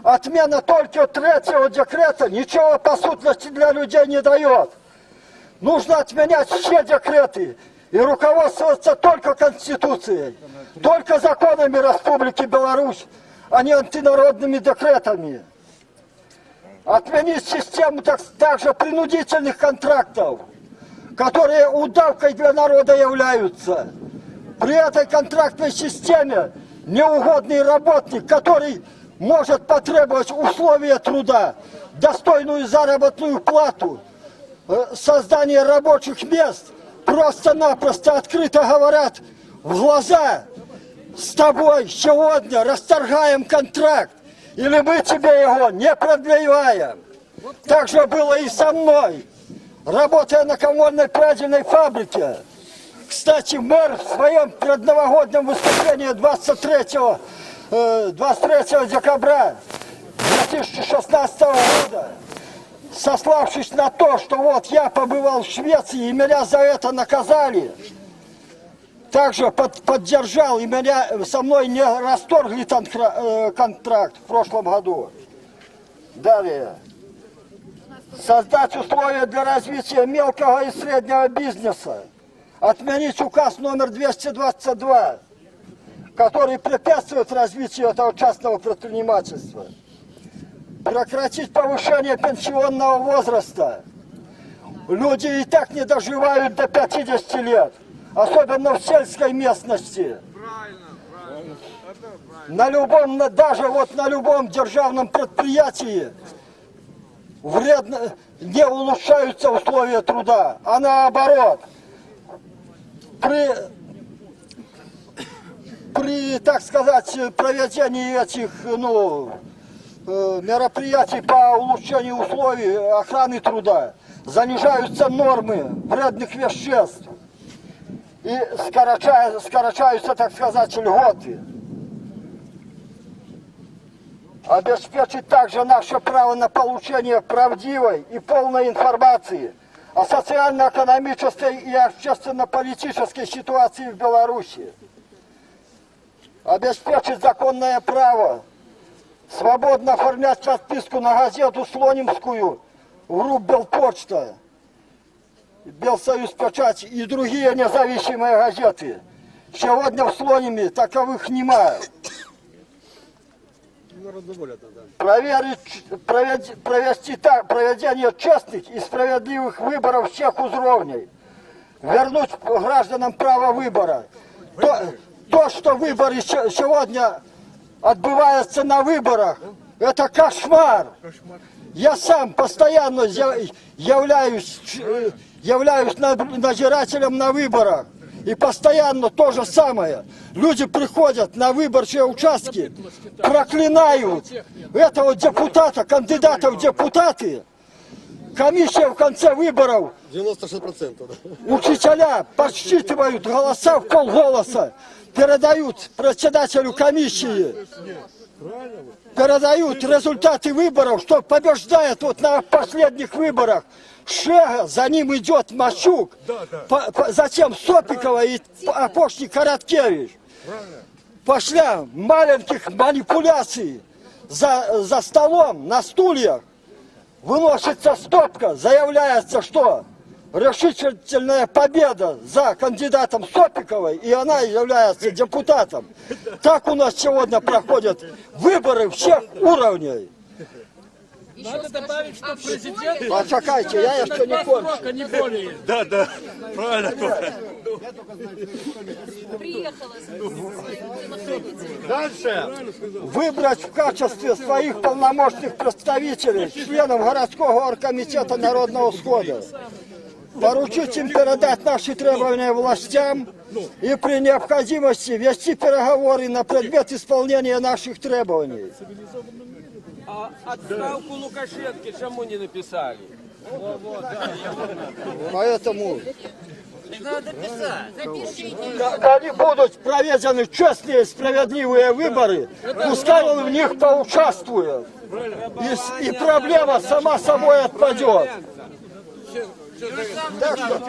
Отмена только 3-го декрета ничего по сутности для людей не дает. Нужно отменять все декреты и руководствоваться только Конституцией, только законами Республики Беларусь, а не антинародными декретами. Отменить систему также принудительных контрактов, которые удавкой для народа являются. При этой контрактной системе неугодный работник, который может потребовать условия труда, достойную заработную плату, создание рабочих мест, просто-напросто открыто говорят в глаза: с тобой сегодня расторгаем контракт, или мы тебе его не продлеваем. Так же было и со мной, работая на коммунальной прядельной фабрике. Кстати, мэр в своем предновогоднем выступлении 23 декабря 2016 года, сославшись на то, что вот я побывал в Швеции и меня за это наказали, также поддержал и со мной не расторгли контракт в прошлом году. Далее. Создать условия для развития мелкого и среднего бизнеса. Отменить указ номер 222, который препятствует развитию этого частного предпринимательства. Прекратить повышение пенсионного возраста. Люди и так не доживают до 50 лет, особенно в сельской местности. Даже вот на любом державном предприятии не улучшаются условия труда, а наоборот. при, так сказать, проведении этих, мероприятий по улучшению условий охраны труда занижаются нормы вредных веществ и скорочаются, так сказать, льготы. Обеспечить также наше право на получение правдивой и полной информации о социально-экономической и общественно-политической ситуации в Беларуси. Обеспечить законное право свободно оформлять подписку на газету «Слонимскую», ВРУ «Белпочта», «Белсоюз Печать» и другие независимые газеты. Сегодня в Слониме таковых немає. Провести проведение честных и справедливых выборов всех уровней. Вернуть гражданам право выбора. То, что выборы сегодня отбываются на выборах, это кошмар. Я сам постоянно являюсь надзирателем на выборах. И постоянно то же самое. Люди приходят на выборчие участки, проклинают этого депутата, кандидата в депутаты. Комиссия в конце выборов, 96%, учителя подсчитывают голоса в полголоса, передают председателю комиссии, передают результаты выборов, что побеждает вот на последних выборах Шега, за ним идет Мащук, затем Сопикова и опошник Короткевич. Пошли маленьких манипуляций за столом, на стульях. Выносится стопка, заявляется, что решительная победа за кандидатом Сопиковой, и она является депутатом. Так у нас сегодня проходят выборы всех уровней. Надо добавить, что президент... Почекайте, я еще не кончу. Не более. Да, правильно. Дальше. Выбрать в качестве своих полномочных представителей членов городского оргкомитета Народного схода. Поручить им передать наши требования властям и при необходимости вести переговоры на предмет исполнения наших требований. А отставку Лукашенко чему не написали? Поэтому, когда они будут проведены честные и справедливые выборы, пускай он в них поучаствует. И проблема сама собой отпадет. Так что,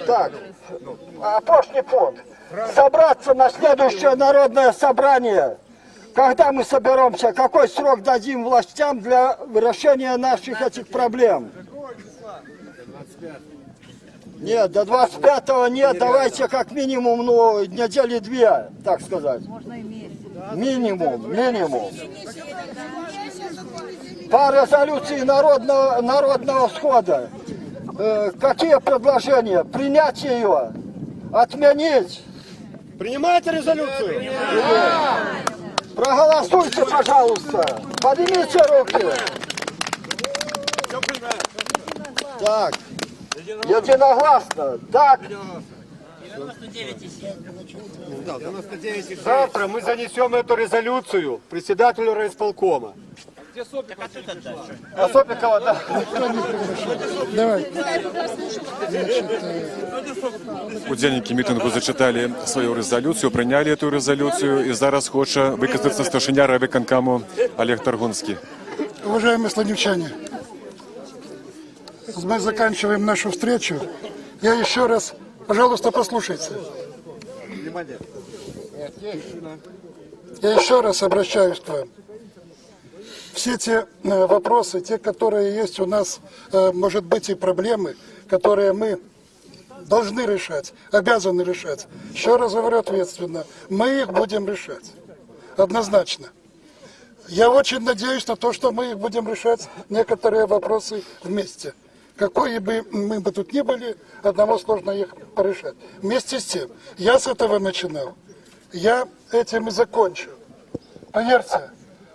так, опошний пункт. Собраться на следующее народное собрание. Когда мы соберемся, какой срок дадим властям для решения наших этих проблем? Нет, до 25-го нет, давайте как минимум, недели две, так сказать. Минимум. По резолюции народного схода. Какие предложения? Принять ее? Отменить? Принимаете резолюцию? Проголосуйте, пожалуйста. Поднимите руки. Так. Единогласно. Так. Завтра мы занесем эту резолюцию председателю райисполкома. А Сопикова, да. Давай. Удзельники мітингу зачитали свою резолюцію, прийняли цю резолюцію, і зараз хоче виказатися старшиня райвиконкому Олег Таргунский. Уважаемые слонивчане, мы заканчиваем нашу встречу. Я еще раз, пожалуйста, послушайте. Я еще раз обращаюсь к вам. Все те вопросы, те, которые есть у нас, может быть, и проблемы, которые мы должны решать, обязаны решать. Еще раз говорю ответственно, мы их будем решать. Однозначно. Я очень надеюсь на то, что мы их будем решать, некоторые вопросы вместе. Какой бы мы бы тут ни были, одному сложно их порешать. Вместе с тем, я с этого начинал, я этим и закончу. Поверьте,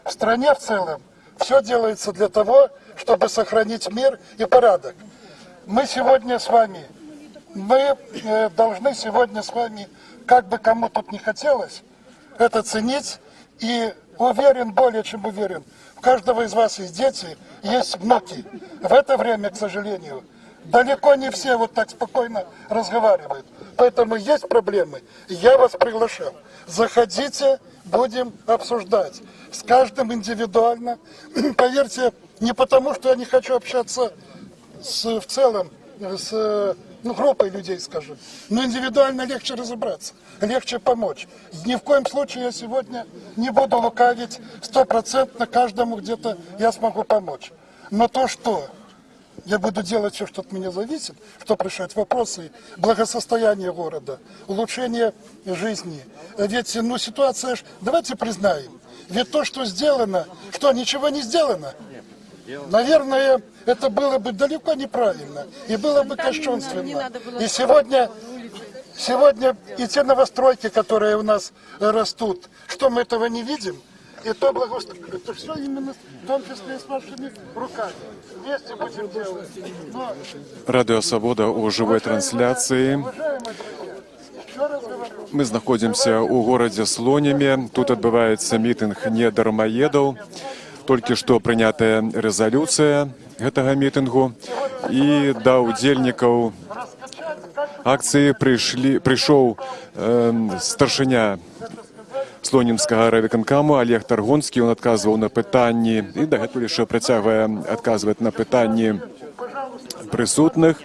в стране в целом все делается для того, чтобы сохранить мир и порядок. мы сегодня с вами, должны сегодня с вами, как бы кому тут не хотелось, это ценить. И уверен, более чем уверен, у каждого из вас есть дети, есть внуки. В это время, к сожалению, далеко не все вот так спокойно разговаривают. Поэтому есть проблемы. Я вас приглашал. Заходите, будем обсуждать. С каждым индивидуально. Поверьте, не потому, что я не хочу общаться в целом с группой людей, скажем. Но индивидуально легче разобраться, легче помочь. Ни в коем случае я сегодня не буду лукавить 100% каждому где-то я смогу помочь. Но то, что я буду делать все, что от меня зависит, чтобы решать вопросы благосостояния города, улучшения жизни. Ведь, ситуация, давайте признаем, ведь то, что сделано, что, ничего не сделано? Наверное, это было бы далеко неправильно, и было бы кощунственно. И сегодня и те новостройки, которые у нас растут, что мы этого не видим? И то благоустройство, это все именно, в том числе с вашими руками. Вместе будем делать. Но... Радио Свобода у живой трансляции. Мы знаходзімся ў горадзе Слонімі. Тут адбываецца мітынг недармаедаў. Толькі што прынятая рэзалюцыя гэтага мітынгу. І да ўдзельнікаў акцыі прыйшоў старшыня Слонімскага райвыканкаму Олег Таргонскі. Ён адказваў на пытанні і дагэтуль яшчэ працягвае адказваць на пытанні прысутных.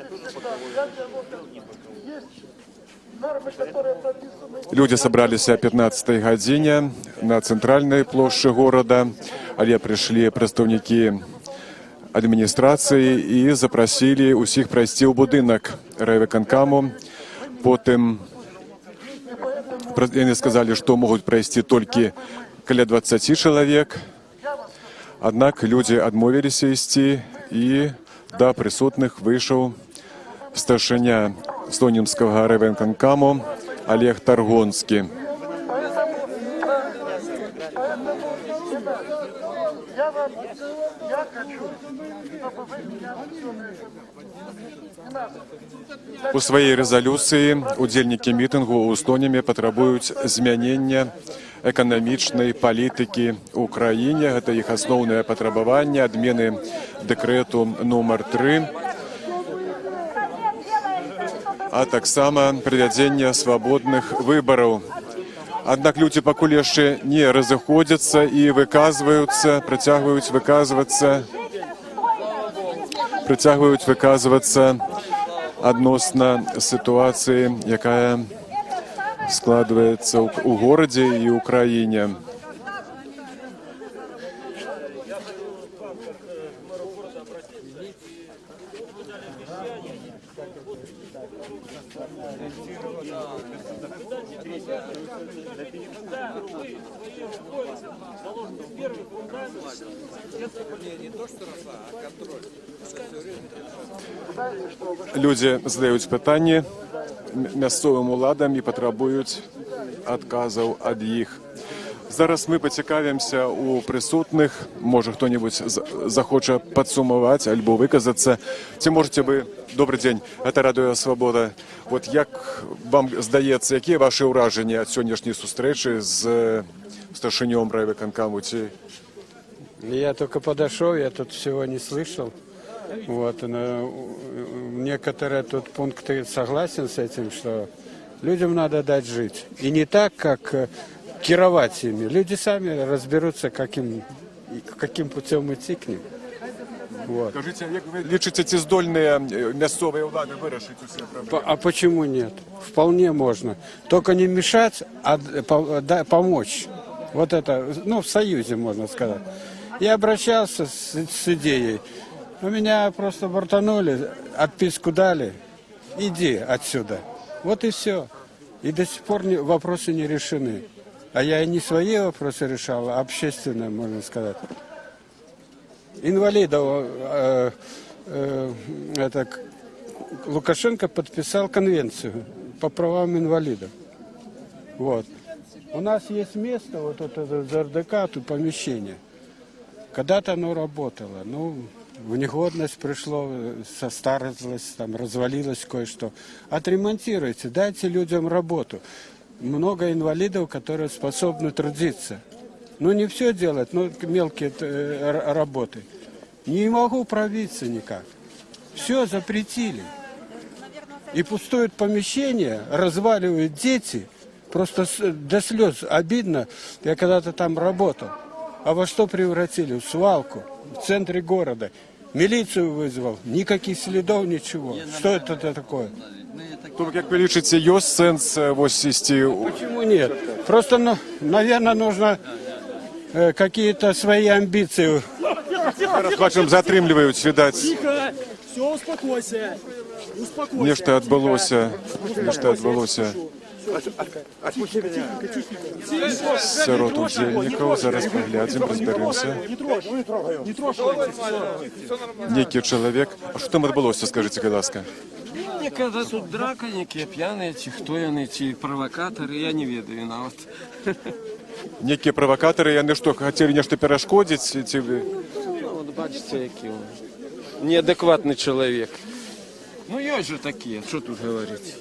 Людзі сабраліся о 15-й гадзіне на цэнтральнай плошчы горада, але прыйшлі прадстаўнікі адміністрацыі і запрасілі ўсіх прайсці ў будынак райвыканкаму. Потым яны сказалі, што могуць прайсці толькі каля 20 чалавек. Аднак людзі адмовіліся ісці, і да прысутных выйшаў старшыня Слонімскага райвыканкаму Олег Таргонскі. У сваёй рэзалюцыі удзельнікі мітынгу ў Слоніме патрабуюць змянення эканамічнай палітыкі ў краіне. Гэта іх асноўнае патрабаванне, адмены дэкрэту нумар 3. А таксама правядзення свабодных выбараў. Аднак людзі пакуль яшчэ не разыходзяцца і працягваюць выказвацца адносна сітуацыі, якая складваецца ў горадзе і ў краіне. Людзі задаюць пытанні мясцовым уладам і патрабуюць адказаў ад іх. Зараз мы пацікавімся у прысутных. Можа, хто-небудзь захоча падсумаваць альбо выказацца. Ці можаце вы... Добрый дзень, это Радио Свобода. Вот як вам здаецца, якія ваши ўражанні ад сённяшняй сустрэчы з старшынём райвыканкаму? Я только подошел, я тут всего не слышал. Вот, некоторые тут пункты согласен с этим, что людям надо дать жить. И не так, как керовать ими. Люди сами разберутся, каким путем идти к ним. Вот. Скажите, як вы лічыце, ці здольныя мясцовыя ўлады вырашыць усе праблемы? А почему нет? Вполне можно. Только не мешать, а помочь. Вот это, в союзе, можно сказать. Я обращался с идеей. У меня просто бортанули, отписку дали. Иди отсюда. Вот и все. И до сих пор вопросы не решены. А я и не свои вопросы решал, а общественные, можно сказать. Инвалидов, Лукашенко подписал конвенцию по правам инвалидов. Вот. У нас есть место, вот это ЗРДК, тут помещение. Когда-то оно работало. в негодность пришло, состарилось, там, развалилось кое-что. Отремонтируйте, дайте людям работу. Много инвалидов, которые способны трудиться. Ну, не все делать, но мелкие работы. Не могу пробиться никак. Все запретили. И пустует помещение, разваливают дети. Просто до слез обидно. Я когда-то там работал. А во что превратили? В свалку. В центре города. Милицию вызвал. Никаких следов, ничего. Что это такое? То, як ви лічите, є сенс ось істі? Почему нет? Просто, наверное, нужно какие-то свои амбиции. Зараз бачимо, затримлюють, видать. Тихо, все, успокойся. Успокойся. Нечто відбулося. Нечто відбулося. Сирот удзельників. Зараз поглядимо, розберемося. Не трогай. Некий чоловік. А що там відбулося, скажіть, будь ласка? Мне когда тут драка, некие пьяные, ці хто вони, ці провокаторы, я не ведаю нават. Некие провокаторы, яны что, хотели нечто перешкодить? Ну, от бачите, який він. Неадекватний чоловік. Ну, є же такі, що тут говорити.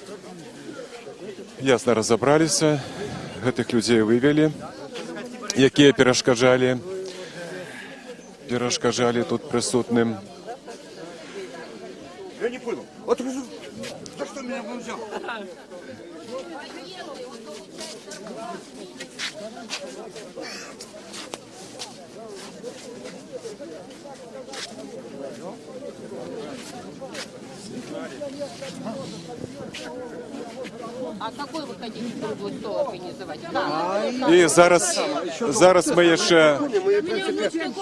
Ясно, разобралися. Гэтых людей вывели, якія перашкаджалі тут присутным. Я не понял. Вот за что меня взял? А какой вы хотите другой стол организовать? І зараз ми ще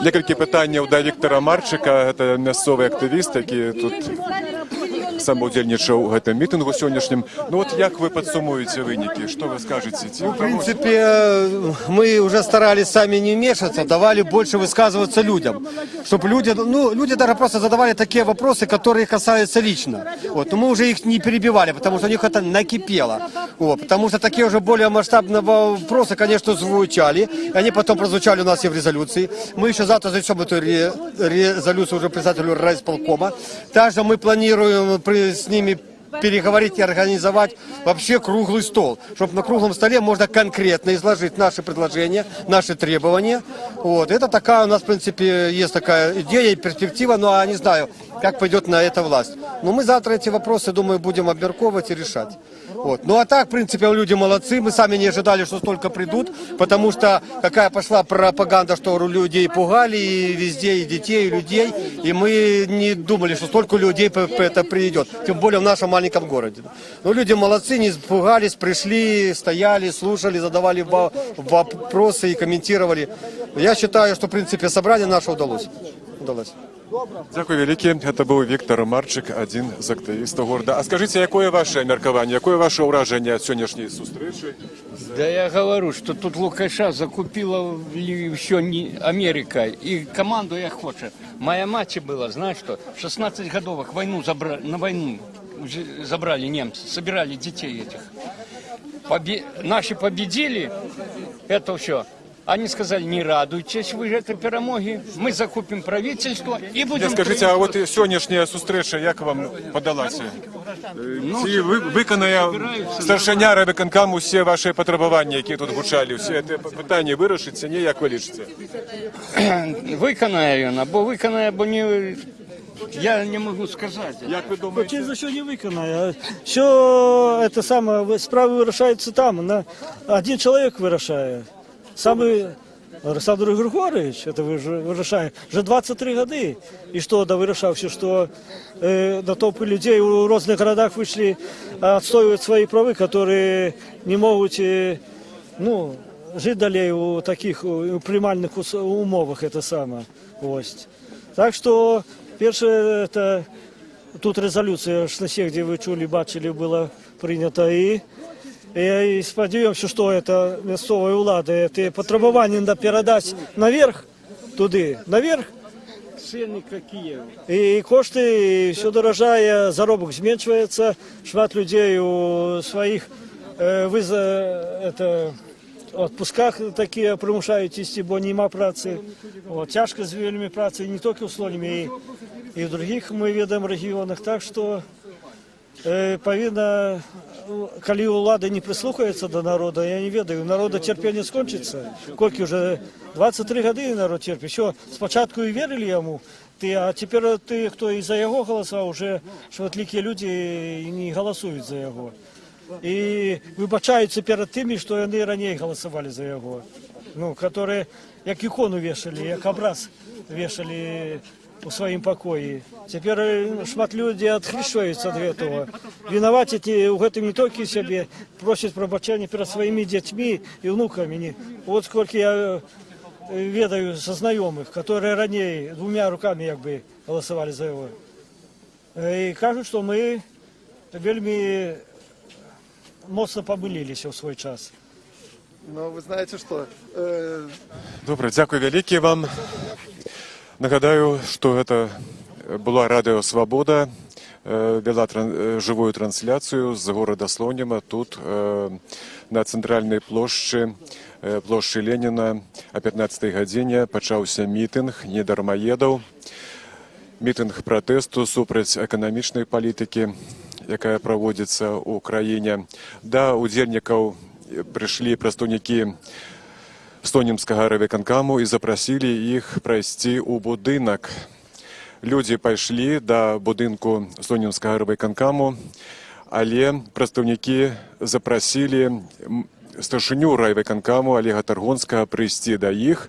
декілька питань до Віктора Марчика, це місцевий активіст, який тут самоудельничав у гэтым мітингу сьогоднішнім. Ну от як ви підсумуєте виніки? Що ви скажете? В принципе, мы уже старались сами не вмешиваться, давали больше высказываться людям. Чтобы люди даже просто задавали такие вопросы, которые касаются лично. Вот. Но мы уже их не перебивали, потому что у них это накипело. Вот. Потому что такие уже более масштабные вопросы, конечно, звучали. Они потом прозвучали у нас и в резолюции. Мы еще завтра зачем эту резолюцию уже председателю райисполкома. Также мы планируем с ними переговорить и организовать вообще круглый стол, чтобы на круглом столе можно конкретно изложить наши предложения, наши требования. Вот. Это такая у нас, в принципе, есть такая идея и перспектива, но я не знаю, как пойдет на это власть. Но мы завтра эти вопросы, думаю, будем обмерковывать и решать. Вот. Ну а так, в принципе, люди молодцы, мы сами не ожидали, что столько придут, потому что какая пошла пропаганда, что людей пугали, и везде, и детей, и людей, и мы не думали, что столько людей это придет, тем более в нашем маленьком городе. Но люди молодцы, не испугались, пришли, стояли, слушали, задавали вопросы и комментировали. Я считаю, что, в принципе, собрание наше удалось. Дякую велике. Это был Виктор Марчик, один з активістів города. А скажите, якое ваше меркование, якое ваше уражение от сегодняшней встречи? Да я говорю, что тут Лукаша закупила еще не Америка, и команду я хочу. Моя мать была, знаешь что, 16 годовых на войну забрали немцы, собирали детей этих. Наши победили, это все. Они сказали, не радуйтесь вы этой перемоги, мы закупим правительство и будем... Скажите, а вот сегодняшняя встреча, як вам подалася? Чи виконає старшиня райвиконкому всі ваші потребування, які тут гучали? Всі ці питання вирішиться? Ні, як ви лічите? Виконає, або не... Я не могу сказать. Як ви думаєте? За що не виконає? Що це саме, справи вирішаються там, один чоловік вирішає. Саме Олександр Григорович, это вирішає, вже 23 года. І що, да вирішав, що на толпы людей у різних городах вийшли відстоювати свої права, які не можуть, жити далі у таких примальних умовах, это саме. Ось. Так що, перше, це, тут резолюція на всіх, де ви чули, бачили, була прийнята і сподіваємося, що це місцевої влади, це потребування на передати наверх, туди, наверх. Цены какие? І кошти, і все дорожає, заробок зменшується, шмат людей у своїх отпусках такие примушают идти, бо нема працы. Вот, тяжко з вельми працы не только в Слоніме, и в других мы ведаем регионах. Так что повинна, коли улады не прислухаються до народа, я не ведаю, у народа терпение скончится. Кольки уже 23 года народ терпит. Еще спочатку и верили ему, а теперь ты, кто и за его голосовал, уже шватликие люди не голосуют за его. И выбачаются перед теми, что они ранее голосовали за его. Ну, которые, як икону вешали, як образ вешали у своїм покої. Тепер шмат людей відхрещуються від цього. Винуваті у гэтым не тільки себе, просять пробачення перед своїми дітьми і внуками. От скільки я ведаю со знайомих, які раніше двома руками якби голосували за його. І кажуть, що ми вельми моцно помилилися в свій час. Ну, вы знаете что? Добре, дякую вялікі вам. Нагадаю, што гэта была радыё «Свабода», вела жывую трансляцыю з горада Слоніма тут, на цэнтральнай плошчы Леніна. О 15 гадзіне пачаўся мітынг недармаедаў, мітынг пратэсту супраць эканамічнай палітыкі, якая праводзіцца ў краіне. Да удзельнікаў прыйшлі прадстаўнікі Слонімскага райвыканкаму і запрасілі іх прайсці ў будынак. Людзі пайшлі да будынку Слонімскага райвыканкаму, але прадстаўнікі запрасілі старшыню райвыканкаму Олега Таргонскага прыйсці да іх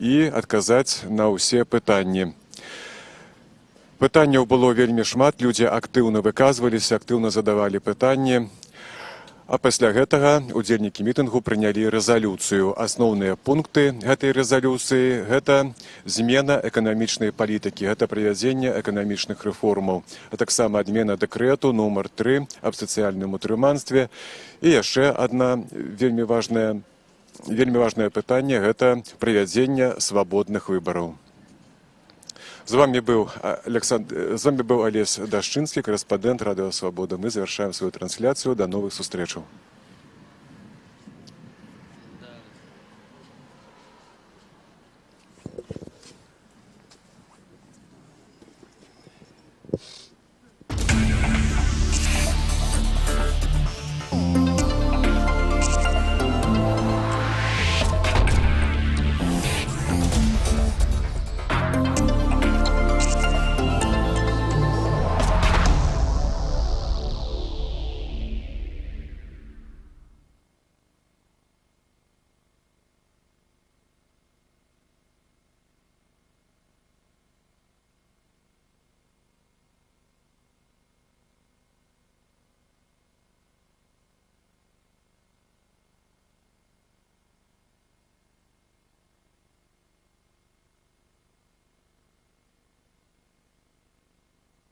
і адказаць на ўсе пытанні. Пытанняў было вельмі шмат, людзі актыўна выказваліся, актыўна задавалі пытанні. А пасля гэтага удзельнікі мітынгу прынялі рэзалюцыю. Асноўныя пункты гэтай рэзалюцыі – гэта змена эканамічнай палітыкі, гэта правядзенне эканамічных рэформаў, а таксама адмена дэкрэту нумар 3 аб сацыяльным утрыманстве. І яшчэ адна вельмі важнае пытанне – гэта правядзенне свабодных выбараў. З вами был Олесь Дашчынскі, кореспондент Радио Свобода. Мы завершаем свою трансляцию. До новых встреч.